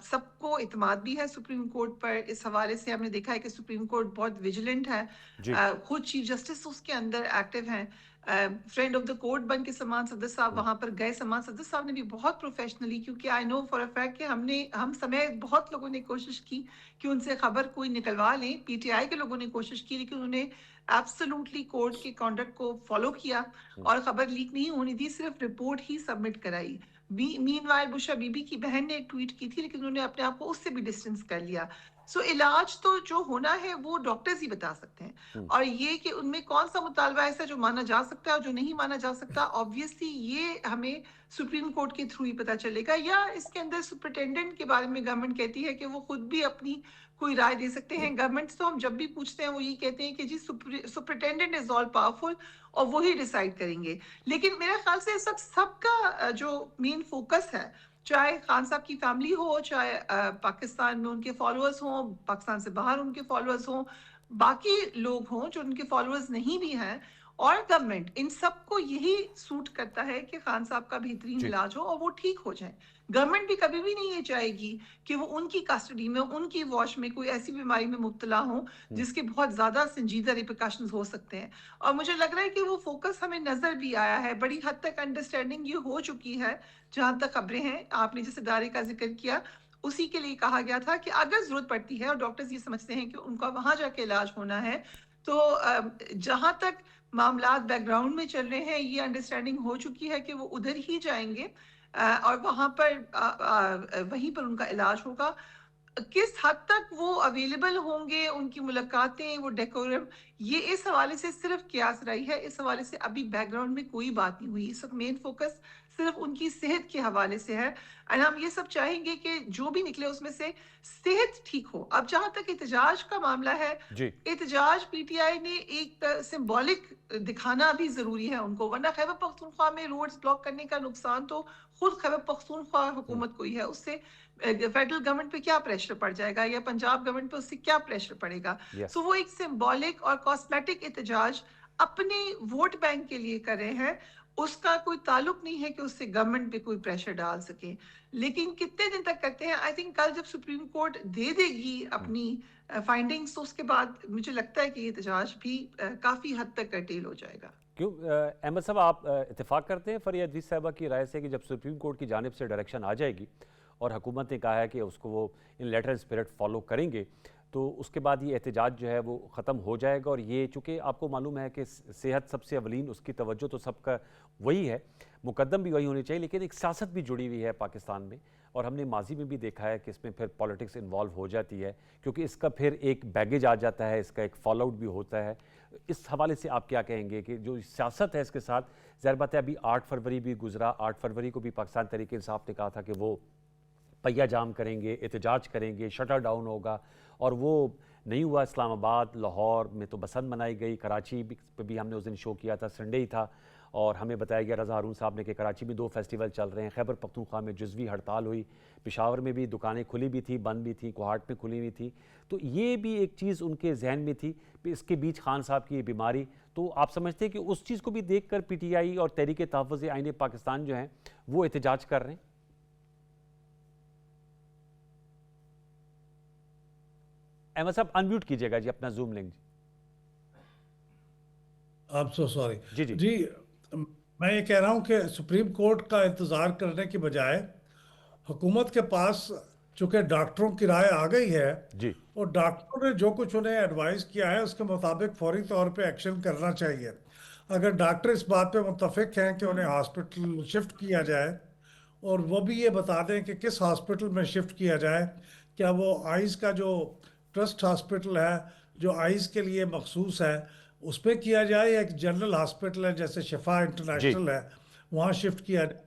सबको इत्मीनान भी है सुप्रीम कोर्ट पर। इस हवाले से हमने देखा है कि सुप्रीम कोर्ट बहुत विजिलेंट है। खुद चीफ जस्टिस उसके अंदर एक्टिव हैं। फ्रेंड ऑफ द कोर्ट बन के समान सदर साहब वहां पर गए। समान सदर साहब ने भी बहुत प्रोफेशनली, क्योंकि I know for a fact कि हम समय बहुत लोगों ने कोशिश की कि उनसे खबर कोई निकलवा लें, पीटीआई के लोगों ने कोशिश की, लेकिन उन्होंने एब्सोल्युटली कोर्ट के कॉन्डक्ट को फॉलो किया और खबर लीक नहीं होनी दी, सिर्फ रिपोर्ट ही सबमिट कराई। मीनवाइल बुशरा बीबी की बहन ने एक ट्वीट की थी, लेकिन उन्होंने अपने आप को उससे भी डिस्टेंस कर लिया। सो इलाज तो जो होना है वो डॉक्टर्स ही बता सकते हैं, और ये कि उनमें कौन सा मुतालबा ऐसा जो माना जा सकता है और जो नहीं माना जा सकता, ऑब्वियसली ये हमें सुप्रीम कोर्ट के थ्रू ही पता चलेगा। या इसके अंदर सुपरिटेंडेंट के बारे में गवर्नमेंट कहती है कि वो खुद भी अपनी कोई राय दे सकते हैं। गवर्नमेंट तो हम जब भी पूछते हैं वो ये कहते हैं कि जी सुपरिटेंडेंट इज ऑल पावरफुल और वो ही डिसाइड करेंगे। लेकिन मेरे ख्याल से इस वक्त सबका जो मेन फोकस है, चाहे खान साहब की फैमिली हो, चाहे पाकिस्तान में उनके फॉलोअर्स हों, पाकिस्तान से बाहर उनके फॉलोअर्स हों, बाकी लोग हों जो उनके फॉलोअर्स नहीं भी हैं, और गवर्नमेंट, इन सबको यही सूट करता है कि खान साहब का बेहतरीन इलाज हो और वो ठीक हो जाए। गवर्नमेंट भी कभी भी नहीं ये चाहेगी कि वो उनकी कस्टडी में, उनकी वॉश में कोई ऐसी बीमारी में मुब्तला हो जिसके बहुत ज्यादा संजीदा रिपरकशंस हो सकते हैं। और मुझे लग रहा है कि वो फोकस हमें नजर भी आया है। बड़ी हद तक अंडरस्टैंडिंग ये हो चुकी है, जहां तक खबरें हैं। आपने जिस इदारे का जिक्र किया उसी के लिए कहा गया था कि अगर जरूरत पड़ती है और डॉक्टर्स ये समझते हैं कि उनका वहां जाके इलाज होना है, तो जहां तक मामला बैकग्राउंड में चल रहे हैं, ये अंडरस्टैंडिंग हो चुकी है कि वो उधर ही जाएंगे और वहां पर वहीं पर उनका इलाज होगा। किस हद तक वो अवेलेबल होंगे, उनकी मुलाकातें, वो डेकोरम, ये इस हवाले से सिर्फ कियास रही है। इस हवाले से अभी बैकग्राउंड में कोई बात नहीं हुई। इस वक्त मेन फोकस सिर्फ उनकी सेहत के हवाले से है। एंड हम ये सब चाहेंगे कि जो भी निकले उसमें से सेहत ठीक हो। अब जहां तक एहतजाज का मामला है,
जी
एहतजाज पीटीआई ने एक सिंबॉलिक दिखाना भी जरूरी है उनको, वरना खैबर पख्तूनख्वा में रोड्स ब्लॉक करने का नुकसान तो खुद खैबर पख्तूनख्वा हुकूमत को ही है। उससे फेडरल गवर्नमेंट पे क्या प्रेशर पड़ जाएगा, या पंजाब गवर्नमेंट पे उससे क्या प्रेशर पड़ेगा।
यस
सो वो एक सिंबॉलिक और कॉस्मेटिक एहतजाज अपने वोट बैंक के लिए कर रहे हैं। उसका कोई ताल्लुक नहीं है कि उससे गवर्नमेंट पे कोई प्रेशर डाल सके। लेकिन कितने दिन तक करते हैं, आई थिंक कल जब सुप्रीम कोर्ट दे देगी अपनी फाइंडिंग्स, तो उसके बाद मुझे लगता है कि ये एहतजाज भी काफी हद तक कर्टेल हो जाएगा।
क्यों अहमद साहब, आप इत्तेफाक करते हैं फरिया अजीज साहबा की राय से कि जब सुप्रीम कोर्ट की जानिब से डायरेक्शन आ जाएगी और हुकूमत ने कहा है कि उसको वो इन लेटर एंड स्पिरिट फॉलो करेंगे, तो उसके बाद ये एहतजाज जो है वो ख़त्म हो जाएगा? और ये चूँकि आपको मालूम है कि सेहत सबसे अवलीन, उसकी तवज्जो तो सबका वही है, मुकद्दम भी वही होनी चाहिए, लेकिन एक सियासत भी जुड़ी हुई है पाकिस्तान में, और हमने माजी में भी देखा है कि इसमें फिर पॉलिटिक्स इन्वॉल्व हो जाती है, क्योंकि इसका फिर एक बैगेज आ जाता है, इसका एक फॉल आउट भी होता है। इस हवाले से आप क्या कहेंगे कि जो सियासत है इसके साथ, ज़ाहिर बात है अभी 8 फरवरी भी गुजरा, 8 फरवरी को भी पाकिस्तान तहरीक इंसाफ ने कहा था कि वो पहिया जाम करेंगे, एहतजाज करेंगे, शटर डाउन होगा, और वो नहीं हुआ। इस्लामाबाद, लाहौर में तो बसंत मनाई गई, कराची पे भी हमने उस दिन शो किया था, संडे ही था, और हमें बताया गया रज़ा हारून साहब ने कि कराची में 2 फेस्टिवल चल रहे हैं। खैबर पख्तूनख्वा में जुज़वी हड़ताल हुई, पेशावर में भी दुकानें खुली भी थी, बंद भी थी, कोहाट में खुली हुई थी। तो ये भी एक चीज़ उनके जहन में थी। इसके बीच खान साहब की ये बीमारी, तो आप समझते हैं कि उस चीज़ को भी देख कर PTI और तहरीक तहफ़्फ़ुज़ आईन पाकिस्तान जो हैं वो एहतजाज कर रहे हैं? अहमद साहब अनम्यूट कीजिएगा जी अपना जूम लिंक।
आप सो सॉरी।
जी जी
जी, मैं ये कह रहा हूँ कि सुप्रीम कोर्ट का इंतज़ार करने की बजाय हुकूमत के पास चूंकि डॉक्टरों की राय आ गई है,
जी
और डॉक्टरों ने जो कुछ उन्हें एडवाइस किया है उसके मुताबिक फौरी तौर पे एक्शन करना चाहिए। अगर डॉक्टर इस बात पे मुत्तफिक हैं कि उन्हें हॉस्पिटल शिफ्ट किया जाए, और वो भी ये बता दें कि किस हॉस्पिटल में शिफ्ट किया जाए, क्या वो आइज़ का जो ट्रस्ट हॉस्पिटल है जो आइज़ के लिए मखसूस है उस पर किया जाए, या एक जनरल हॉस्पिटल है जैसे शिफा
जी
इंटरनेशनल है वहाँ शिफ्ट किया जाए,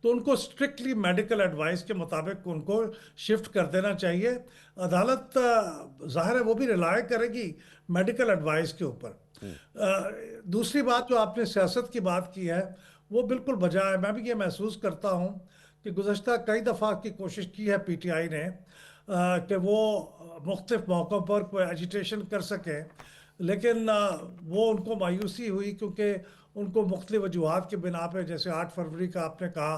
तो उनको स्ट्रिक्टली मेडिकल एडवाइस के मुताबिक उनको शिफ्ट कर देना चाहिए। अदालत ज़ाहिर है वो भी रिलाय करेगी मेडिकल एडवाइस के ऊपर। दूसरी बात जो आपने सियासत की बात की है वो बिल्कुल बजा है। मैं भी ये महसूस करता हूँ कि गुज़श्ता कई दफ़ा की कोशिश की है PTI ने कि वो मुख्तलिफ मौक़ों पर कोई एजिटेशन कर सकें, लेकिन वो उनको मायूसी हुई क्योंकि उनको मुख्तलिफ वजूहात के बिना पे, जैसे 8 फरवरी का आपने कहा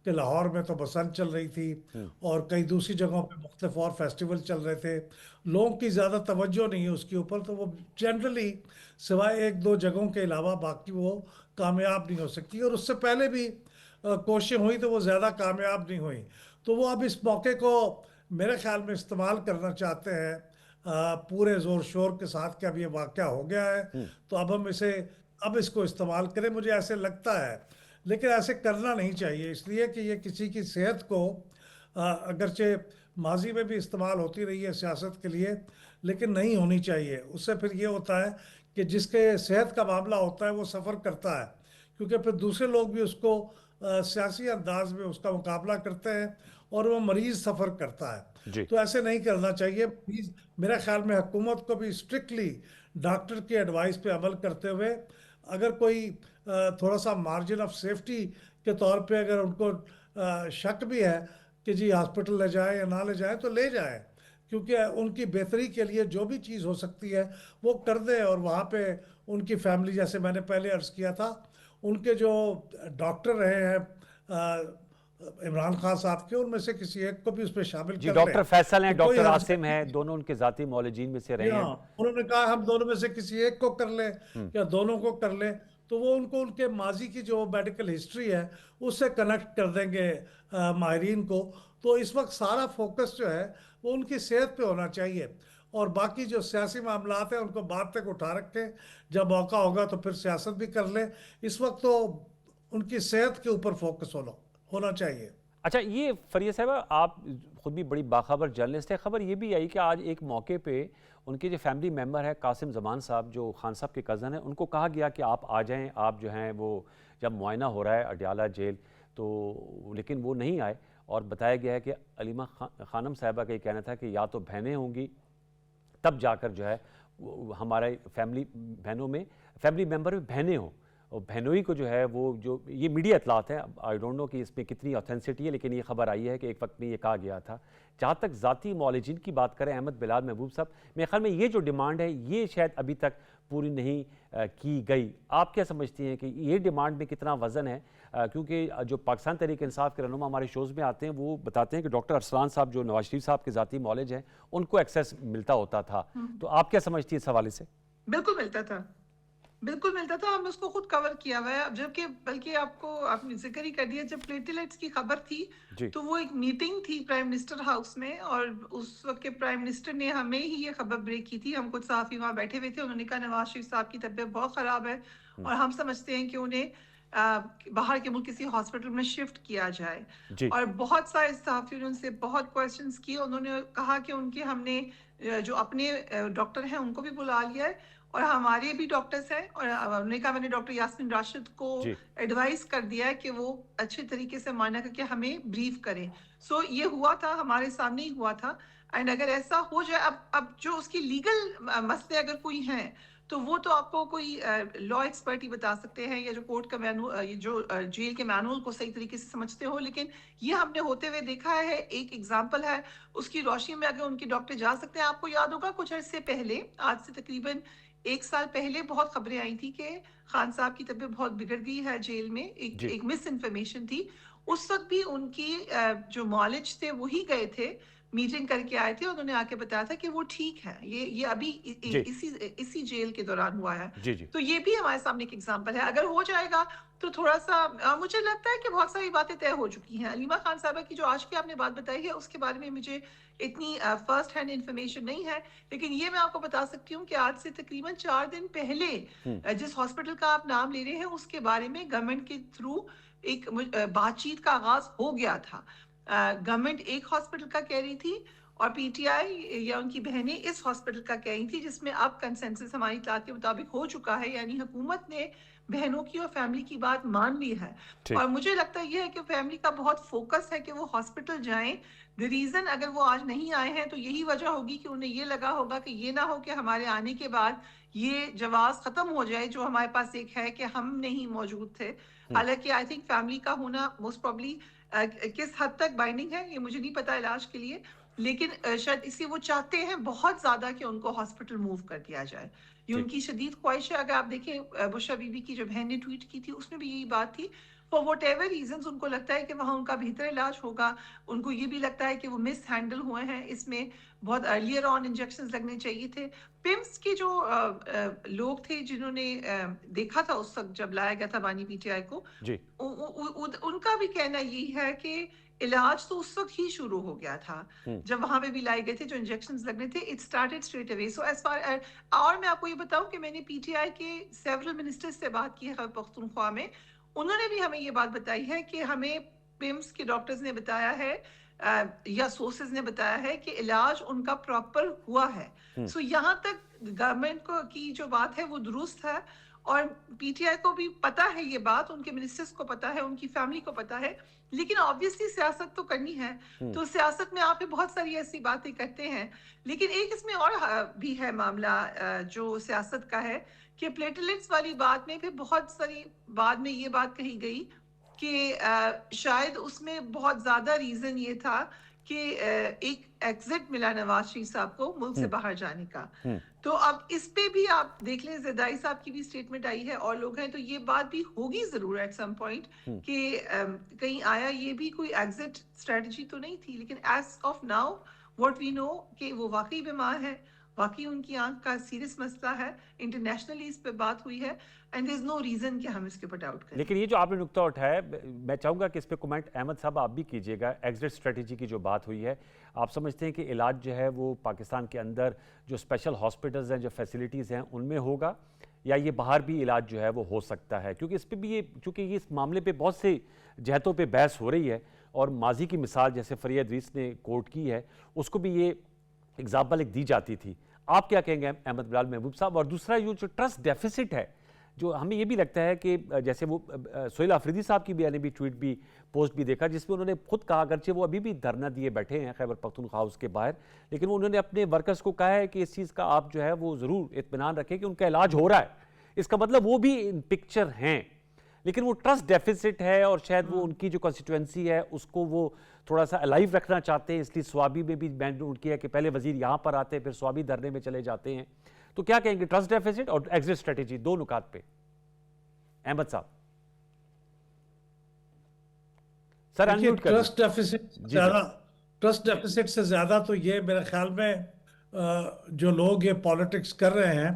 कि लाहौर में तो बसंत चल रही थी और कई दूसरी जगहों पे मुख्तलिफ और फेस्टिवल चल रहे थे, लोगों की ज़्यादा तवज्जो नहीं है उसके ऊपर, तो वो जनरली सिवाय 1-2 जगहों के अलावा बाकी वो कामयाब नहीं हो सकती। और उससे पहले भी कोशिशें हुई तो वो ज़्यादा कामयाब नहीं हुई। तो वो अब इस मौके को मेरे ख्याल में इस्तेमाल करना चाहते हैं पूरे ज़ोर शोर के साथ कि अब ये वाक़या हो गया है तो अब इसको इस्तेमाल करें, मुझे ऐसे लगता है। लेकिन ऐसे करना नहीं चाहिए, इसलिए कि ये किसी की सेहत को अगरचे माजी में भी इस्तेमाल होती रही है सियासत के लिए, लेकिन नहीं होनी चाहिए। उससे फिर ये होता है कि जिसके सेहत का मामला होता है वो सफ़र करता है, क्योंकि फिर दूसरे लोग भी उसको सियासी अंदाज में उसका मुकाबला करते हैं और वो मरीज़ सफ़र करता है।
जी
तो ऐसे नहीं करना चाहिए। प्लीज़ मेरे ख्याल में हुकूमत को भी स्ट्रिक्टली डॉक्टर की एडवाइस पे अमल करते हुए, अगर कोई थोड़ा सा मार्जिन ऑफ सेफ्टी के तौर पे अगर उनको शक भी है कि जी हॉस्पिटल ले जाए या ना ले जाए तो ले जाए, क्योंकि उनकी बेहतरी के लिए जो भी चीज़ हो सकती है वो कर दे। और वहाँ पे उनकी फैमिली, जैसे मैंने पहले अर्ज़ किया था, उनके जो डॉक्टर रहे हैं इमरान खान साहब के, उनमें से किसी एक को भी उसमें शामिल
जी,
कर
डॉक्टर
लें
फैसल हैं,
तो कोई
डॉक्टर
हर्ज
आसिम
नहीं।
हैं, दोनों उनके ज़ाती मौलजीन में से रहे हैं।
हाँ, उन्होंने कहा हम दोनों में से किसी एक को कर लें या दोनों को कर लें, तो वो उनको उनके माजी की जो मेडिकल हिस्ट्री है उससे कनेक्ट कर देंगे माहिरीन को। तो इस वक्त सारा फोकस जो है वो उनकी सेहत पे होना चाहिए, और बाकी जो सियासी मामलात हैं उनको बाद तक उठा रखें, जब मौका होगा तो फिर सियासत भी कर लें। इस वक्त तो उनकी सेहत के ऊपर फोकस होना चाहिए।
अच्छा, ये फरिया साहब, आप खुद भी बड़ी बाखबर जर्नलिस्ट है, खबर ये भी आई कि आज एक मौके पे उनके जो फैमिली मेंबर है कासिम जमान साहब, जो खान साहब के कज़न हैं, उनको कहा गया कि आप आ जाएं, आप जो हैं वो जब मुआयना हो रहा है अडयाला जेल, तो लेकिन वो नहीं आए। और बताया गया है कि अलीमा खानम साहिबा का ये कहना था कि या तो बहनें होंगी तब जाकर जो है हमारे फैमिली मेंबर में बहनें हों, और बहनोई को जो है वो जो ये मीडिया इतलात है, आई डोंट नो कि इसमें कितनी ऑथेंसिटी है, लेकिन ये खबर आई है कि एक वक्त में ये कहा गया था। जहाँ तक ज़ाती मौलिजीन की बात करें, अहमद बिलाल महबूब साहब, मेरे ख्याल में ये जो डिमांड है ये शायद अभी तक पूरी नहीं की गई। आप क्या समझती हैं कि ये डिमांड में कितना वज़न है? क्योंकि जो पाकिस्तान तहरीक इंसाफ के रहनुमा हमारे शोज़ में आते हैं वो बताते हैं कि डॉक्टर अरसलान साहब जो नवाज शरीफ साहब के ज़ाती मौलिज हैं उनको एक्सेस मिलता होता था। तो आप क्या समझती हैं इस हवाले से?
बिल्कुल मिलता था, बिल्कुल मिलता था। हमने उसको खुद कवर किया हुआ है। अब जबकि बल्कि आपने जिक्र ही कर दिया, जब प्लेटलेट्स की खबर थी तो वो एक मीटिंग थी प्राइम मिनिस्टर हाउस में, और उस वक्त के प्राइम मिनिस्टर ने हमें ही ये खबर ब्रेक की थी। हम कुछ सहाफ़ी वहाँ बैठे हुए थे, उन्होंने कहा नवाज शरीफ साहब की तबीयत बहुत ख़राब है और हम समझते हैं कि उन्हें बाहर के मुल्क किसी हॉस्पिटल में शिफ्ट किया जाए। और बहुत सारे सहाफ़ियों ने उनसे बहुत क्वेश्चंस किए। उन्होंने कहा कि हमने जो अपने डॉक्टर हैं उनको भी बुला लिया है और हमारे भी डॉक्टर्स हैं, और उन्होंने कहा मैंने डॉक्टर यास्मीन राशिद को एडवाइस कर दिया है कि वो अच्छे तरीके से माना करके हमें ब्रीफ करें। सो ये हुआ था, हमारे सामने ही हुआ था। एंड अगर ऐसा हो जाए, अब जो उसकी लीगल मसले अगर कोई हैं तो वो तो आपको कोई लॉ एक्सपर्ट ही बता सकते हैं, या जो कोर्ट का मैनुअल, ये जो जेल के मैनुअल को सही तरीके से समझते हो। लेकिन ये हमने होते हुए देखा है, एक एग्जांपल है, उसकी रोशनी में अगर उनके डॉक्टर जा सकते हैं। आपको याद होगा कुछ अर्से पहले, आज से तकरीबन 1 साल पहले, बहुत खबरें आई थी कि खान साहब की तबीयत बहुत बिगड़ गई है जेल में। एक मिस इन्फॉर्मेशन थी। उस वक्त भी उनकी जो मौलिज थे वही गए थे, मीटिंग करके आए थे, उन्होंने आके बताया था कि वो ठीक है। ये अभी इसी जेल के दौरान हुआ है। तो ये भी हमारे सामने एक एग्जांपल है। अगर हो जाएगा तो थोड़ा सा मुझे लगता है कि बहुत सारी बातें तय हो चुकी हैं। अलीमा खान साहबा की जो आज की आपने बात बताई है उसके बारे में मुझे इतनी फर्स्ट हैंड इंफॉर्मेशन नहीं है, लेकिन ये मैं आपको बता सकती हूँ कि आज से तकरीबन 4 दिन पहले जिस हॉस्पिटल का आप नाम ले रहे हैं उसके बारे में गवर्नमेंट के थ्रू एक बातचीत का आगाज हो गया था। गवर्नमेंट एक हॉस्पिटल का कह रही थी और पीटीआई या उनकी बहनें इस हॉस्पिटल का कह रही थी, जिसमें अब कंसेंसस हमारी इत्तलात के मुताबिक हो चुका है, यानी हुकूमत ने बहनों की और फैमिली की बात मान ली है। और मुझे लगता है कि फैमिली का बहुत फोकस है कि वो हॉस्पिटल जाएं। द रीजन अगर वो आज नहीं आए हैं तो यही वजह होगी कि उन्हें ये लगा होगा कि ये ना हो कि हमारे आने के बाद ये जवाब खत्म हो जाए जो हमारे पास एक है कि हम नहीं मौजूद थे। हालांकि आई थिंक फैमिली का होना मोस्ट प्रॉब्ली किस हद तक बाइंडिंग है ये मुझे नहीं पता इलाज के लिए, लेकिन शायद इसी वो चाहते हैं बहुत ज्यादा कि उनको हॉस्पिटल मूव कर दिया जाए। ये उनकी शदीद ख्वाहिश है। अगर आप देखें बुशरा बीबी की जो बहन ने ट्वीट की थी उसमें भी यही बात थी। फॉर वट एवर रीजन उनको लगता है कि वहाँ उनका बेहतर इलाज होगा। उनको ये भी लगता है कि वो मिस हैंडल हुए हैं, इसमें बहुत अर्लियर ऑन इंजेक्शन लगने चाहिए थे। पिम्स के जो लोग थे जिन्होंने देखा था उस वक्त जब लाया गया था बानी पीटीआई को, उनका भी कहना यही है कि इलाज तो उस वक्त ही शुरू हो गया था जब वहां पे भी लाए गए थे जो इंजेक्शंस लगने थे। It started straight away. So as far, और मैं आपको ये बताऊं कि मैंने पीटीआई के सेवरल मिनिस्टर्स से बात की है खैबर पख्तूनख्वा में, उन्होंने भी हमें ये बात बताई है कि हमें पिम्स के डॉक्टर्स ने बताया है या सोर्सेज ने बताया है कि इलाज उनका प्रॉपर हुआ है। सो यहाँ तक गवर्नमेंट को की जो बात है वो दुरुस्त है, और पीटीआई को भी पता है ये बात, उनके मिनिस्टर्स को पता है, उनकी फैमिली को पता है। लेकिन ऑब्वियसली सियासत तो करनी है, तो सियासत में आप बहुत सारी ऐसी बातें करते हैं। लेकिन एक इसमें और भी है मामला जो सियासत का है कि प्लेटलेट्स वाली बात में भी बहुत सारी बाद में ये बात कही गई कि शायद उसमें बहुत ज्यादा रीजन ये था कि एक एग्जिट मिला नवाज शरीफ साहब को मुल्क से बाहर जाने का। तो अब इस पे भी आप देख लें, ज़रदारी साहब की भी स्टेटमेंट आई है और लोग हैं, तो ये बात भी होगी जरूर एट सम पॉइंट कि कहीं आया ये भी कोई एग्जिट स्ट्रेटजी तो नहीं थी। लेकिन as of now what we know कि वो वाकई बीमार है, वाकई उनकी आंख का सीरियस मसला है, इंटरनेशनली इस पे बात हुई है, and there is no reason कि हम इसके ऊपर डाउट करें।
लेकिन ये जो आपने नुक्ता उठाया, मैं चाहूँगा कि इस पे कमेंट अहमद साहब आप भी कीजिएगा। एग्जिट स्ट्रेटजी की जो बात हुई है, आप समझते हैं कि इलाज जो है वो पाकिस्तान के अंदर जो स्पेशल हॉस्पिटल्स हैं, जो फैसिलिटीज़ हैं, उनमें होगा, या ये बाहर भी इलाज जो है वो हो सकता है? क्योंकि इस पर भी चूँकि इस मामले पर बहुत से जहतों पर बहस हो रही है और माजी की मिसाल जैसे फरिया इदरीस ने कोट की है, उसको भी ये एग्जाम्पल एक दी जाती थी। आप क्या कहेंगे अहमद बिलाल महबूब साहब? और दूसरा ये जो ट्रस्ट डेफिसिट है, जो हमें ये भी लगता है कि जैसे वो सोहेल आफरीदी साहब की भी मैंने भी ट्वीट भी पोस्ट भी देखा जिसमें उन्होंने खुद कहा, अगरचे वो अभी भी धरना दिए बैठे हैं खैबर पख्तूनख्वा हाउस के बाहर, लेकिन उन्होंने अपने वर्कर्स को कहा है कि इस चीज़ का आप जो है वो ज़रूर इत्मीनान रखें कि उनका इलाज हो रहा है। इसका मतलब वो भी इन पिक्चर हैं, लेकिन वो ट्रस्ट डेफिसिट है और शायद वो उनकी जो कॉन्स्टिट्यूएंसी है उसको वो थोड़ा सा अलाइव रखना चाहते हैं, इसलिए स्वाबी में भी मैंने नोट किया कि पहले वजीर यहाँ पर आते हैं फिर स्वाबी धरने में चले जाते हैं। तो क्या कहेंगे ट्रस्ट डेफिसिट और एग्जिट स्ट्रेटेजी, दो नुकात पे अहमद साहब? सर अनम्यूट कर
ट्रस्ट डेफिसिट से ज्यादा तो ये मेरे ख्याल में जो लोग ये पॉलिटिक्स कर रहे हैं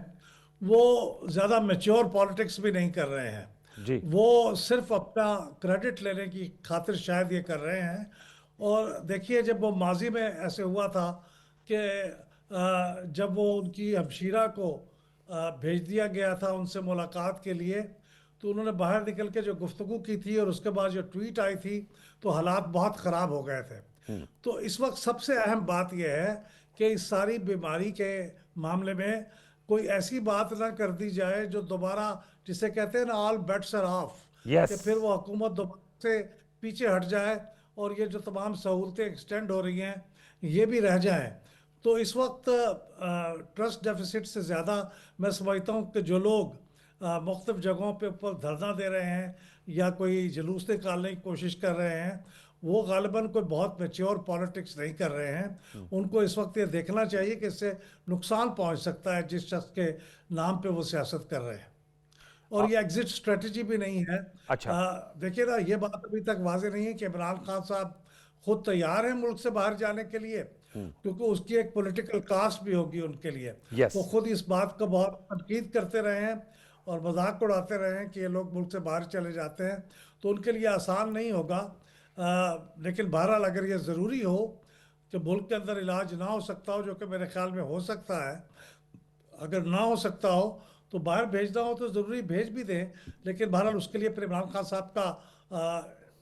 वो ज्यादा मैच्योर पॉलिटिक्स भी नहीं कर रहे हैं
जी।
वो सिर्फ अपना क्रेडिट लेने की खातिर शायद ये कर रहे हैं। और देखिए जब वो माजी में ऐसे हुआ था कि जब वो उनकी हमशीरा को भेज दिया गया था उनसे मुलाकात के लिए, तो उन्होंने बाहर निकल के जो गुफ्तगू की थी और उसके बाद जो ट्वीट आई थी तो हालात बहुत ख़राब हो गए थे। तो इस वक्त सबसे अहम बात यह है कि इस सारी बीमारी के मामले में कोई ऐसी बात ना कर दी जाए जो दोबारा, जिसे कहते हैं ना ऑल बेट्स आर ऑफ, कि फिर वो हुकूमत दोबारा से पीछे हट जाए और ये जो तमाम सहूलतें एक्सटेंड हो रही हैं ये भी रह जाएं। तो इस वक्त ट्रस्ट डेफिसिट से ज़्यादा मैं समझता हूँ कि जो लोग मुख्तलिफ जगहों पे ऊपर धरना दे रहे हैं या कोई जुलूस निकालने की कोशिश कर रहे हैं वो गालिबन कोई बहुत मैच्योर पॉलिटिक्स नहीं कर रहे हैं। उनको इस वक्त ये देखना चाहिए कि इससे नुकसान पहुंच सकता है जिस शख्स के नाम पे वो सियासत कर रहे हैं, और ये एग्जिट स्ट्रेटजी भी नहीं है।
अच्छा।
देखिए ना, ये बात अभी तक वाजे नहीं है कि इमरान खान साहब खुद तैयार हैं मुल्क से बाहर जाने के लिए, क्योंकि उसकी एक पॉलिटिकल कास्ट भी होगी उनके लिए। वो खुद इस बात को बहुत तनकीद करते रहे हैं और मजाक उड़ाते रहे हैं कि ये लोग मुल्क से बाहर चले जाते हैं, तो उनके लिए आसान नहीं होगा। लेकिन बहरहाल अगर ये ज़रूरी हो कि मुल्क के अंदर इलाज ना हो सकता हो, जो कि मेरे ख्याल में हो सकता है, अगर ना हो सकता हो तो बाहर भेजना हो तो ज़रूरी भेज भी दें, लेकिन बहरहाल उसके लिए फिर इमरान खान साहब का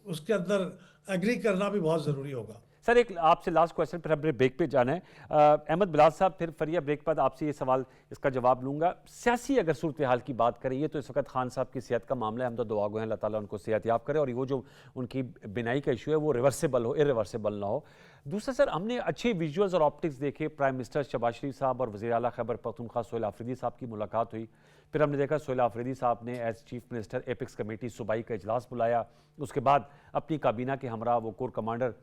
उसके अंदर एग्री करना भी बहुत ज़रूरी होगा।
सर एक आपसे लास्ट क्वेश्चन, फिर हमने ब्रेक पे जाना है। अहमद बिलाल साहब, फिर फरिया ब्रेक बाद आपसे ये सवाल इसका जवाब लूँगा। सियासी अगर सूरत हाल की बात करें, ये तो इस वक्त खान साहब की सेहत का मामला है, हम तो दुआ गो हैं अल्लाह ताला उनको सेहत याब करे और वो जो उनकी बिनाई का इशू है वो रिवर्सिबल हो, इरिवर्सिबल ना हो। दूसरा सर, हमने अच्छे विजुअल्स और ऑप्टिक्स देखे, प्राइम मिनिस्टर शहबाज शरीफ साहब और वज़ीर आला खैबर पख्तूनख्वा सोहेल आफरीदी साहब की मुलाकात हुई। फिर हमने देखा सोहेल आफरीदी साहब ने as chief minister apex committee सूबाई का इजलास बुलाया, उसके बाद अपनी काबीना के हमरा वो कोर कमांडर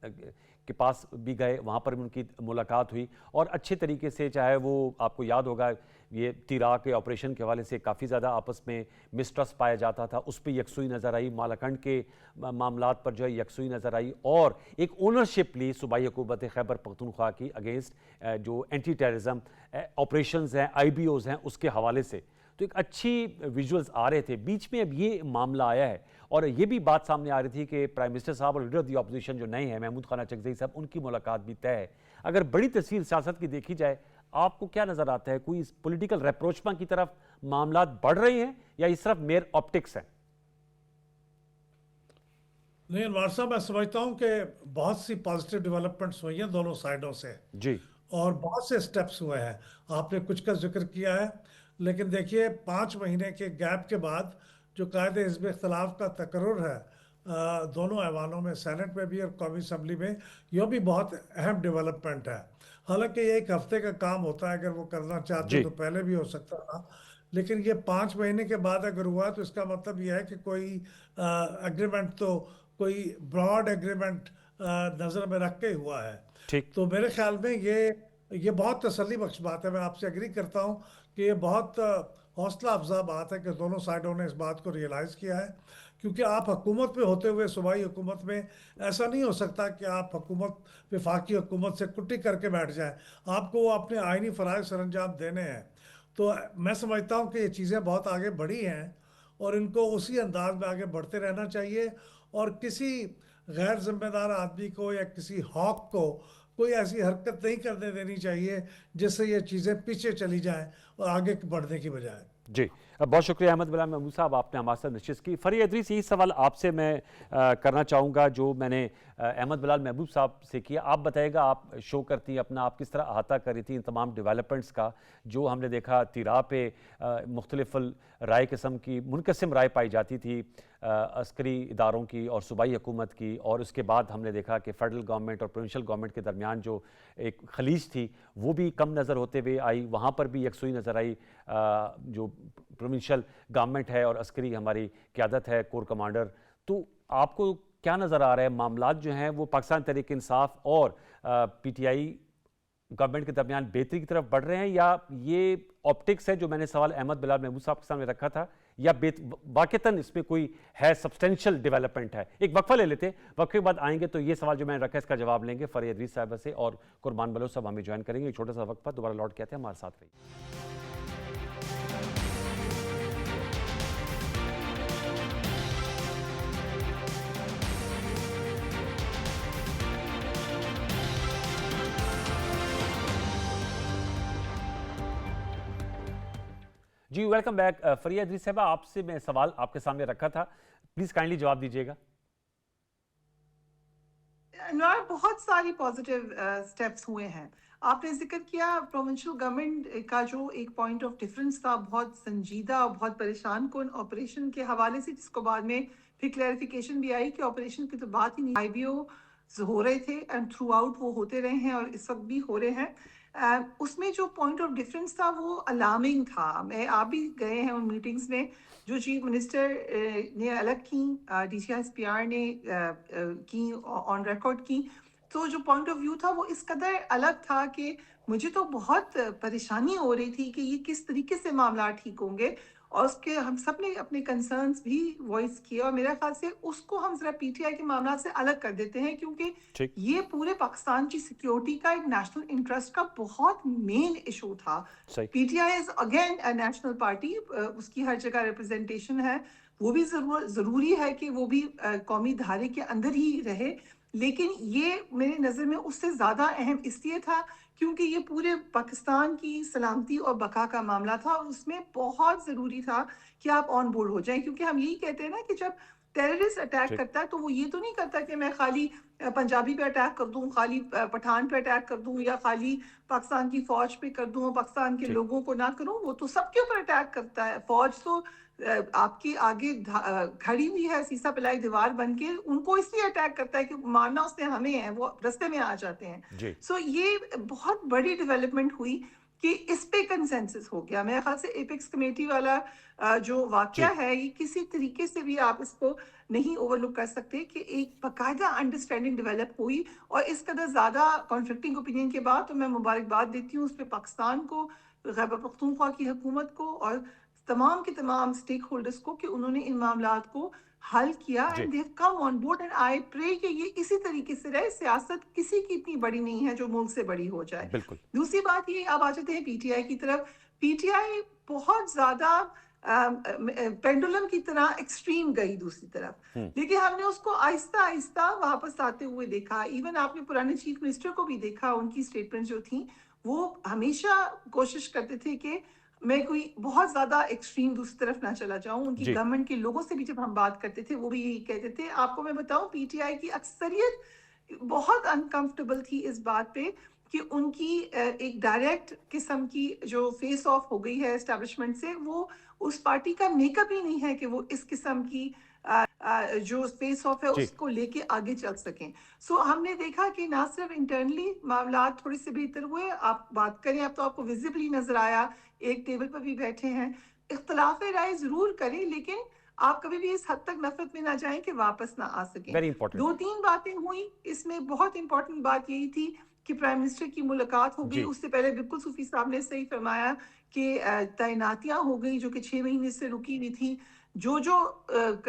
के पास भी गए, वहाँ पर भी उनकी मुलाकात हुई और अच्छे तरीके से, चाहे वो आपको याद होगा ये तिरा के ऑपरेशन के हवाले से काफ़ी ज़्यादा आपस में मिसट्रस्ट पाया जाता था, उस पर यकसुई नज़र आई, मालाकंड के मामलात पर जो है यकसुई नज़र आई और एक ओनरशिप ली सूबाई हुकूमत खैबर पख्तूनख्वा की अगेंस्ट जो एंटी टेररिज्म ऑपरेशंस हैं, IBOs हैं, उसके हवाले से। तो एक अच्छी विजुअल्स आ रहे थे। बीच में अब ये मामला आया है और ये भी बात सामने आ रही थी कि प्राइम मिनिस्टर साहब और लीडर ऑफ द अपोजिशन जो नए हैं महमूद खान चकजई साहब, उनकी मुलाकात भी तय है। अगर बड़ी तस्वीर सियासत की देखी जाए, आपको क्या नजर आता है? कोई पॉलिटिकल रेप्रोचमा की तरफ मामला बढ़ रहे हैं या इस तरफ मेयर ऑप्टिक्स है?
नहीं अनवर साहब, मैं समझता हूँ कि बहुत सी पॉजिटिव डेवलपमेंट्स हुई हैं दोनों साइडों से
जी, और
बहुत से स्टेप्स हुए हैं। आपने कुछ का जिक्र किया है, लेकिन देखिए 5 महीने के गैप के बाद जो कायदे हिज़्ब इख्तिलाफ का तकर्रुर है दोनों ऐवानों में, सेनेट में भी और कौमी असम्बली में, यह भी बहुत अहम डेवलपमेंट है। हालांकि ये एक हफ्ते का काम होता है, अगर वो करना चाहते तो पहले भी हो सकता था, लेकिन ये 5 महीने के बाद अगर हुआ तो इसका मतलब यह है कि कोई एग्रीमेंट, तो कोई ब्रॉड एग्रीमेंट नज़र में रख के हुआ है।
ठीक।
तो मेरे ख्याल में ये बहुत तसल्ली बख्श बात है। मैं आपसे एग्री करता हूँ कि ये बहुत हौसला अफजा बात है कि दोनों साइडों ने इस बात को रियलाइज़ किया है, क्योंकि आप हुकूमत पे होते हुए सूबाई हुकूमत में ऐसा नहीं हो सकता कि आप हुकूमत वफाकी हुकूमत से कुट्टी करके बैठ जाएं। आपको अपने आइनी फ़राइज़ सरअंजाम देने हैं। तो मैं समझता हूँ कि ये चीज़ें बहुत आगे बढ़ी हैं और इनको उसी अंदाज में आगे बढ़ते रहना चाहिए, और किसी गैर जिम्मेदार आदमी को या किसी हॉक को कोई ऐसी हरकत नहीं करने देनी चाहिए जिससे ये चीज़ें पीछे चली जाएं और आगे बढ़ने की बजाय।
जी, बहुत शुक्रिया अहमद बिलाल महमूद साहब, आपने हमारे साथ नशिस्त की। फरीद इदरीस, यही सवाल आपसे मैं करना चाहूँगा जो मैंने अहमद बिलाल महमूद साहब से किया। आप बताइएगा, आप शो करती हैं अपना, आप किस तरह अहाता कर रही थी इन तमाम डेवलपमेंट्स का जो हमने देखा तिरा पे मुख्तलिफ राय किस्म की मुनकसिम राय पाई जाती थी अस्करी इदारों की और सूबाई हुकूमत की, और उसके बाद हमने देखा कि फेडरल गवर्नमेंट और प्रोविंशियल गवर्नमेंट के दरमियान जो एक खलीज थी वो भी कम नज़र होते हुए आई, वहाँ पर भी यकसुई नज़र आई। जो प्रोविंशियल गवर्नमेंट है और अस्करी हमारी क़यादत है, कोर कमांडर, तो आपको क्या नज़र आ रहा है मामलात जो हैं वो पाकिस्तान तहरीक इंसाफ और PTI गवर्नमेंट के दरमियान बेहतरी की तरफ बढ़ रहे हैं, या ये ऑप्टिक्स है जो मैंने सवाल अहमद बिलाल महमूद साहब के सामने रखा था, या वाकईतन इसमें कोई है सब्सटेंशियल डेवलपमेंट है? एक वक्फा ले लेते हैं, वक्फे के बाद आएंगे तो ये सवाल जो मैंने रखा है इसका जवाब लेंगे फरीद इदरीस साहब से, और कुरबान बलोच साहब हमें ज्वाइन करेंगे। एक छोटा सा वक्फा, दोबारा लौट के आते हैं, हमारे साथ रहिए। जी वेलकम बैक। फरीद इदरीस साहब, आपसे मैं सवाल आपके सामने रखा था, प्लीज काइंडली जवाब दीजिएगा।
अनवार, बहुत सारी पॉजिटिव स्टेप्स हुए हैं। आपने जिक्र किया प्रोविंशियल गवर्नमेंट का जो एक पॉइंट ऑफ डिफरेंस था, बहुत संजीदा और बहुत परेशान कौन ऑपरेशन के हवाले से, जिसको बाद में फिर क्लैरिफिकेशन भी आई कि ऑपरेशन की तो बात ही नहीं, IBO हो रहे थे एंड थ्रू आउट वो होते रहे हैं और इस वक्त भी हो रहे हैं। उसमें जो पॉइंट ऑफ डिफरेंस था वो अलार्मिंग था। आप भी गए हैं उन मीटिंग्स में, जो चीफ मिनिस्टर ने अलग की, DCI-SPR ने की ऑन रिकॉर्ड की, तो जो पॉइंट ऑफ व्यू था वो इस कदर अलग था कि मुझे तो बहुत परेशानी हो रही थी कि ये किस तरीके से मामला ठीक होंगे, और उसके हम सब ने अपने कंसर्न्स भी वॉइस किए, और मेरा ख्याल से उसको हम जरा PTI के मामला से अलग कर देते हैं, क्योंकि ये पूरे पाकिस्तान की सिक्योरिटी का एक नेशनल इंटरेस्ट का बहुत मेन इशू था। PTI is again a national party, उसकी हर जगह रिप्रेजेंटेशन है, वो भी जरूरी है कि वो भी कौमी धारे के अंदर ही रहे, लेकिन ये मेरे नज़र में उससे ज़्यादा अहम इसलिए था क्योंकि ये पूरे पाकिस्तान की सलामती और बका का मामला था, और उसमें बहुत ज़रूरी था कि आप ऑन बोर्ड हो जाएं, क्योंकि हम यही कहते हैं ना कि जब टेररिस्ट अटैक करता है तो वो ये तो नहीं करता कि मैं खाली पंजाबी पे अटैक कर दूं, खाली पठान पे अटैक कर दूं, या खाली पाकिस्तान की फौज पे कर दूं और पाकिस्तान के लोगों को ना करूं। वो तो सबके ऊपर अटैक करता है। फौज तो आपकी आगे खड़ी हुई है सीसा पिलाई दीवार बन के, उनको इसलिए अटैक करता है कि मारना उसने हमें है, वो रास्ते में आ जाते हैं। सो ये बहुत बड़ी डेवलपमेंट हुई कि इस पे कंसेंसस हो गया। मेरे ख्याल से एपेक्स कमेटी वाला जो वाकया है, ये किसी तरीके से भी आप इसको नहीं ओवरलुक कर सकते कि एक बाकायदा अंडरस्टैंडिंग डेवलप हुई, और इस कदर ज़्यादा कॉन्फ्लिक्टिंग ओपिनियन के बाद तो मैं मुबारकबाद देती हूँ उस पर पाकिस्तान को, खैबर पख्तूनख्वा की हुकूमत को और तमाम के तमाम स्टेक होल्डर्स को कि उन्होंने इन मामलात को हल किया and they have come on board, and I pray कि ये इसी तरीके से रहे। सियासत किसी की इतनी बड़ी नहीं है जो मुल्क से बड़ी हो जाए। दूसरी बात ये, अब आ जाते हैं PTI की तरफ। PTI बहुत ज्यादा पेंडुलम की तरह एक्सट्रीम गई दूसरी तरफ, लेकिन हमने उसको आहिस्ता आहिस्ता वापस आते हुए देखा। इवन आपने पुराने चीफ मिनिस्टर को भी देखा, उनकी स्टेटमेंट जो थी वो हमेशा कोशिश करते थे कि मैं कोई बहुत ज्यादा एक्सट्रीम दूसरी तरफ ना चला जाऊं। उनकी गवर्नमेंट के लोगों से भी जब हम बात करते थे वो भी यही कहते थे। आपको मैं बताऊं, PTI की अक्सरियत बहुत अनकंफर्टेबल थी इस बात पे कि उनकी एक डायरेक्ट किस्म की जो फेस ऑफ हो गई है एस्टेब्लिशमेंट से, वो उस पार्टी का मेकअप ही नहीं है कि वो इस किस्म की जो स्पेस ऑफ है उसको लेके आगे चल सकें। सो हमने देखा कि ना सिर्फ इंटरनली मामला थोड़े से बेहतर हुए, आप बात करें अब तो आपको विजिबली नजर आया, एक टेबल पर भी बैठे हैं, इख्तलाफ राय जरूर करें, लेकिन आप कभी भी इस हद तक नफरत में ना जाएं कि वापस ना आ सकें। 2-3 बातें हुई, इसमें बहुत इंपॉर्टेंट बात यही थी कि प्राइम मिनिस्टर की मुलाकात हो गई। उससे पहले बिल्कुल सूफी साहब ने सही फरमाया कि तैनातियां हो गई जो कि 6 महीने से रुकी हुई थी। जो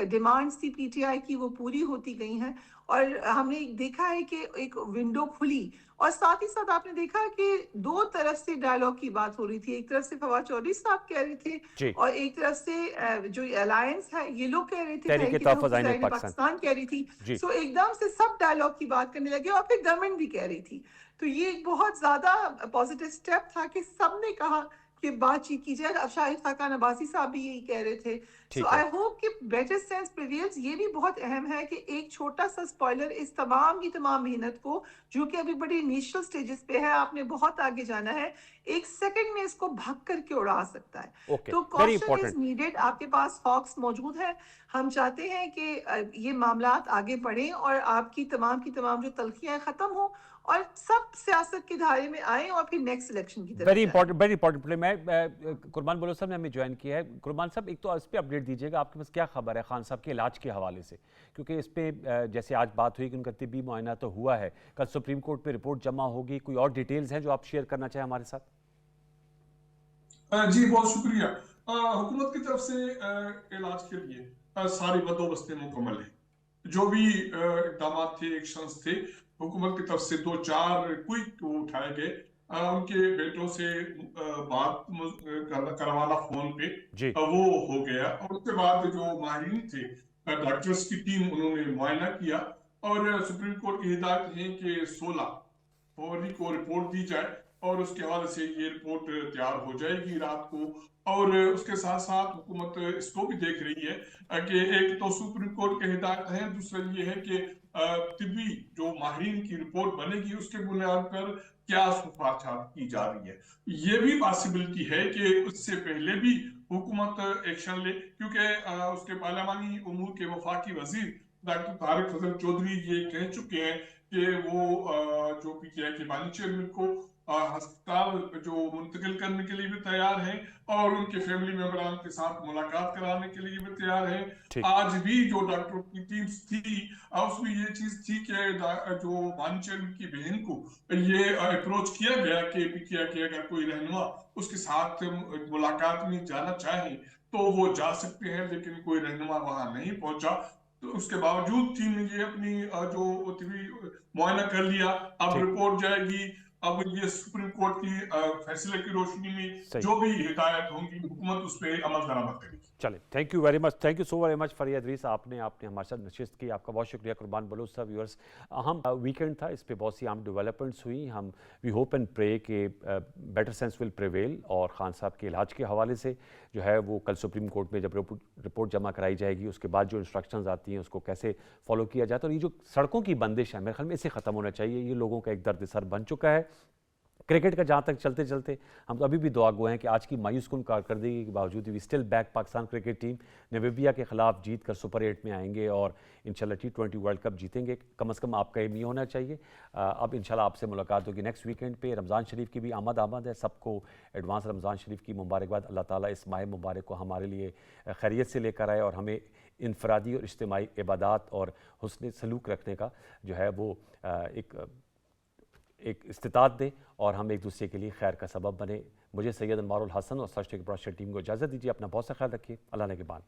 डिमांड्स थी PTI की वो पूरी होती गई हैं, और हमने देखा है कि एक विंडो खुली, और साथ ही साथ आपने देखा कि दो तरफ से डायलॉग की बात हो रही थी। एक तरफ से फवाद चौधरी साहब कह रहे थे और एक तरफ से जो अलायंस है ये लोग कह रहे थे, पाकिस्तान कह रही थी। सो एकदम से सब डायलॉग की बात करने लगे, और फिर गवर्नमेंट भी कह रही थी। तो ये एक बहुत ज्यादा पॉजिटिव स्टेप था कि सबने कहा कि बातचीत की जाए। अब शाहिद खाकान अब्बासी साहब भी यही कह रहे थे। सो
ठीक है।
आई होप कि बेटर सेंस प्रिवेल्स। ये भी बहुत अहम है कि एक छोटा सा स्पॉइलर इस तमाम की तमाम मेहनत को, जो कि अभी बड़ी इनिशियल स्टेजेस पे है, आपने बहुत आगे जाना है, एक सेकंड में इसको भग करके उड़ा सकता है।
ओके,
तो
very
caution is
important.
Needed. आपके पास हॉक्स मौजूद है। हम चाहते हैं कि ये मामलात आगे बढ़ें और आपकी की तमाम जो तलखियां खत्म हो और सब सियासत की धारे में आए और फिर नेक्स्ट इलेक्शन की तरफ जाएं।
Very important play. Qurban Baloch sahab ने हमें ज्वाइन किया है। कुरबान साहब, एक तो इस पे अपडेट दीजिएगा, आपके पास क्या खबर है खान साहब के इलाज के हवाले से, क्योंकि इस पे जैसे आज बात हुई कि उनका तिब्बी मुआयना तो हुआ है, कल सुप्रीम कोर्ट पे रिपोर्ट जमा होगी, कोई और डिटेल्स हैं जो आप शेयर करना चाहें हमारे साथ?
जी बहुत शुक्रिया। हुकूमत की तरफ से इलाज के लिए सारी बंदोबस्तें मुकम्मल है। जो भी इकदाम थे, एक्शंस थे, हुकूमत की तरफ से 2-4 क्विक उठाए गए। उनके बेटों से बात करवाना फोन पे
जी।
वो हो गया। और उसके बाद जो माहिरीन थे, डॉक्टर्स की टीम, उन्होंने मुआयना किया और सुप्रीम कोर्ट की हिदायत है कि 16 फरवरी को रिपोर्ट दी जाए और उसके हवाले से ये रिपोर्ट तैयार हो जाएगी रात को। और उसके साथ साथ हुकूमत इसको भी देख रही है कि एक तो सुप्रीम कोर्ट के हिदायत है, दूसरा ये है कि तिब्बी जो माहिरीन की रिपोर्ट बनेगी उसके बुनियाद पर क्या सिफारिशात की जा रही है। ये भी पॉसिबिलिटी है कि उससे पहले भी हुकूमत एक्शन ले, क्योंकि उसके पार्लियामानी उमूर के वफाकी वजीर डॉक्टर तारिक फजल चौधरी ये कह चुके हैं कि वो जो पीटीआई के बानी चेयरमैन को अस्पताल जो मुंतकिल करने के लिए भी तैयार हैं और उनके फैमिली मेंबरान के साथ मुलाकात कराने के लिए भी तैयार हैं।
ठीक।
आज भी जो डॉक्टर की टीम्स थी, उसमें ये चीज थी कि जो बानी चेयरमैन की बहन को ये अप्रोच किया गया कि पीटीआई के अगर कोई रहनुमा उसके साथ मुलाकात में जाना चाहे तो वो जा सकते हैं, लेकिन कोई रहनुमा वहां नहीं पहुंचा। तो उसके बावजूद टीम ने ये अपनी जो मुआयना कर लिया। अब
ठीक।
रिपोर्ट जाएगी। अब ये सुप्रीम कोर्ट की फैसले की रोशनी में
सही।
जो भी हिदायत होंगी हुकूमत उस पर अमल दरामद करेगी।
चले, thank you very much, thank you so very much Fariya Idrees, आपने हमारे साथ नशिस्त की, आपका बहुत शुक्रिया। कुरबान बलोच साहब, व्यूअर्स, अहम वीकेंड था, इस पे बहुत सी अहम डेवलपमेंट्स हुई। हम वी होप एंड प्रे कि बेटर सेंस विल प्रिवेल और खान साहब के इलाज के हवाले से जो है वो कल सुप्रीम कोर्ट में जब रिपोर्ट जमा कराई जाएगी उसके बाद जो इंस्ट्रक्शंस आती हैं उसको कैसे फॉलो किया जाता है। और ये जो सड़कों की बंदिश है मेरे ख्याल में इसे ख़त्म होना चाहिए, ये लोगों का एक दर्द सर बन चुका है। क्रिकेट का जहाँ तक चलते चलते हम तो अभी भी दुआ गो हैं कि आज की मायूसकुन कारकर्दगी के बावजूद भी still back Pakistan cricket team Namibia के खिलाफ जीत कर सुपर 8 में आएंगे और इंशाल्लाह T20 वर्ल्ड कप जीतेंगे। कम से कम आपका एम ये होना चाहिए। अब इंशाल्लाह आपसे मुलाकात होगी नेक्स्ट वीकेंड पे। रमज़ान शरीफ की भी आमद है, सबको एडवांस रमज़ान शरीफ की मुबारकबाद। अल्लाह ताला इस माह मुबारक को हमारे लिए खैरियत से लेकर आए और हमें इनफरादी और इज्तिमाई इबादत और हुस्न सलूक रखने का जो है वो एक इस्तिताअत दे और हम एक दूसरे के लिए खैर का सबब बने। मुझे सैयद अनवारुल हसन और सच टेक ब्रॉडकास्ट टीम को इजाज़त दीजिए। अपना बहुत सा ख्याल रखिए। अल्लाह ने के बाद।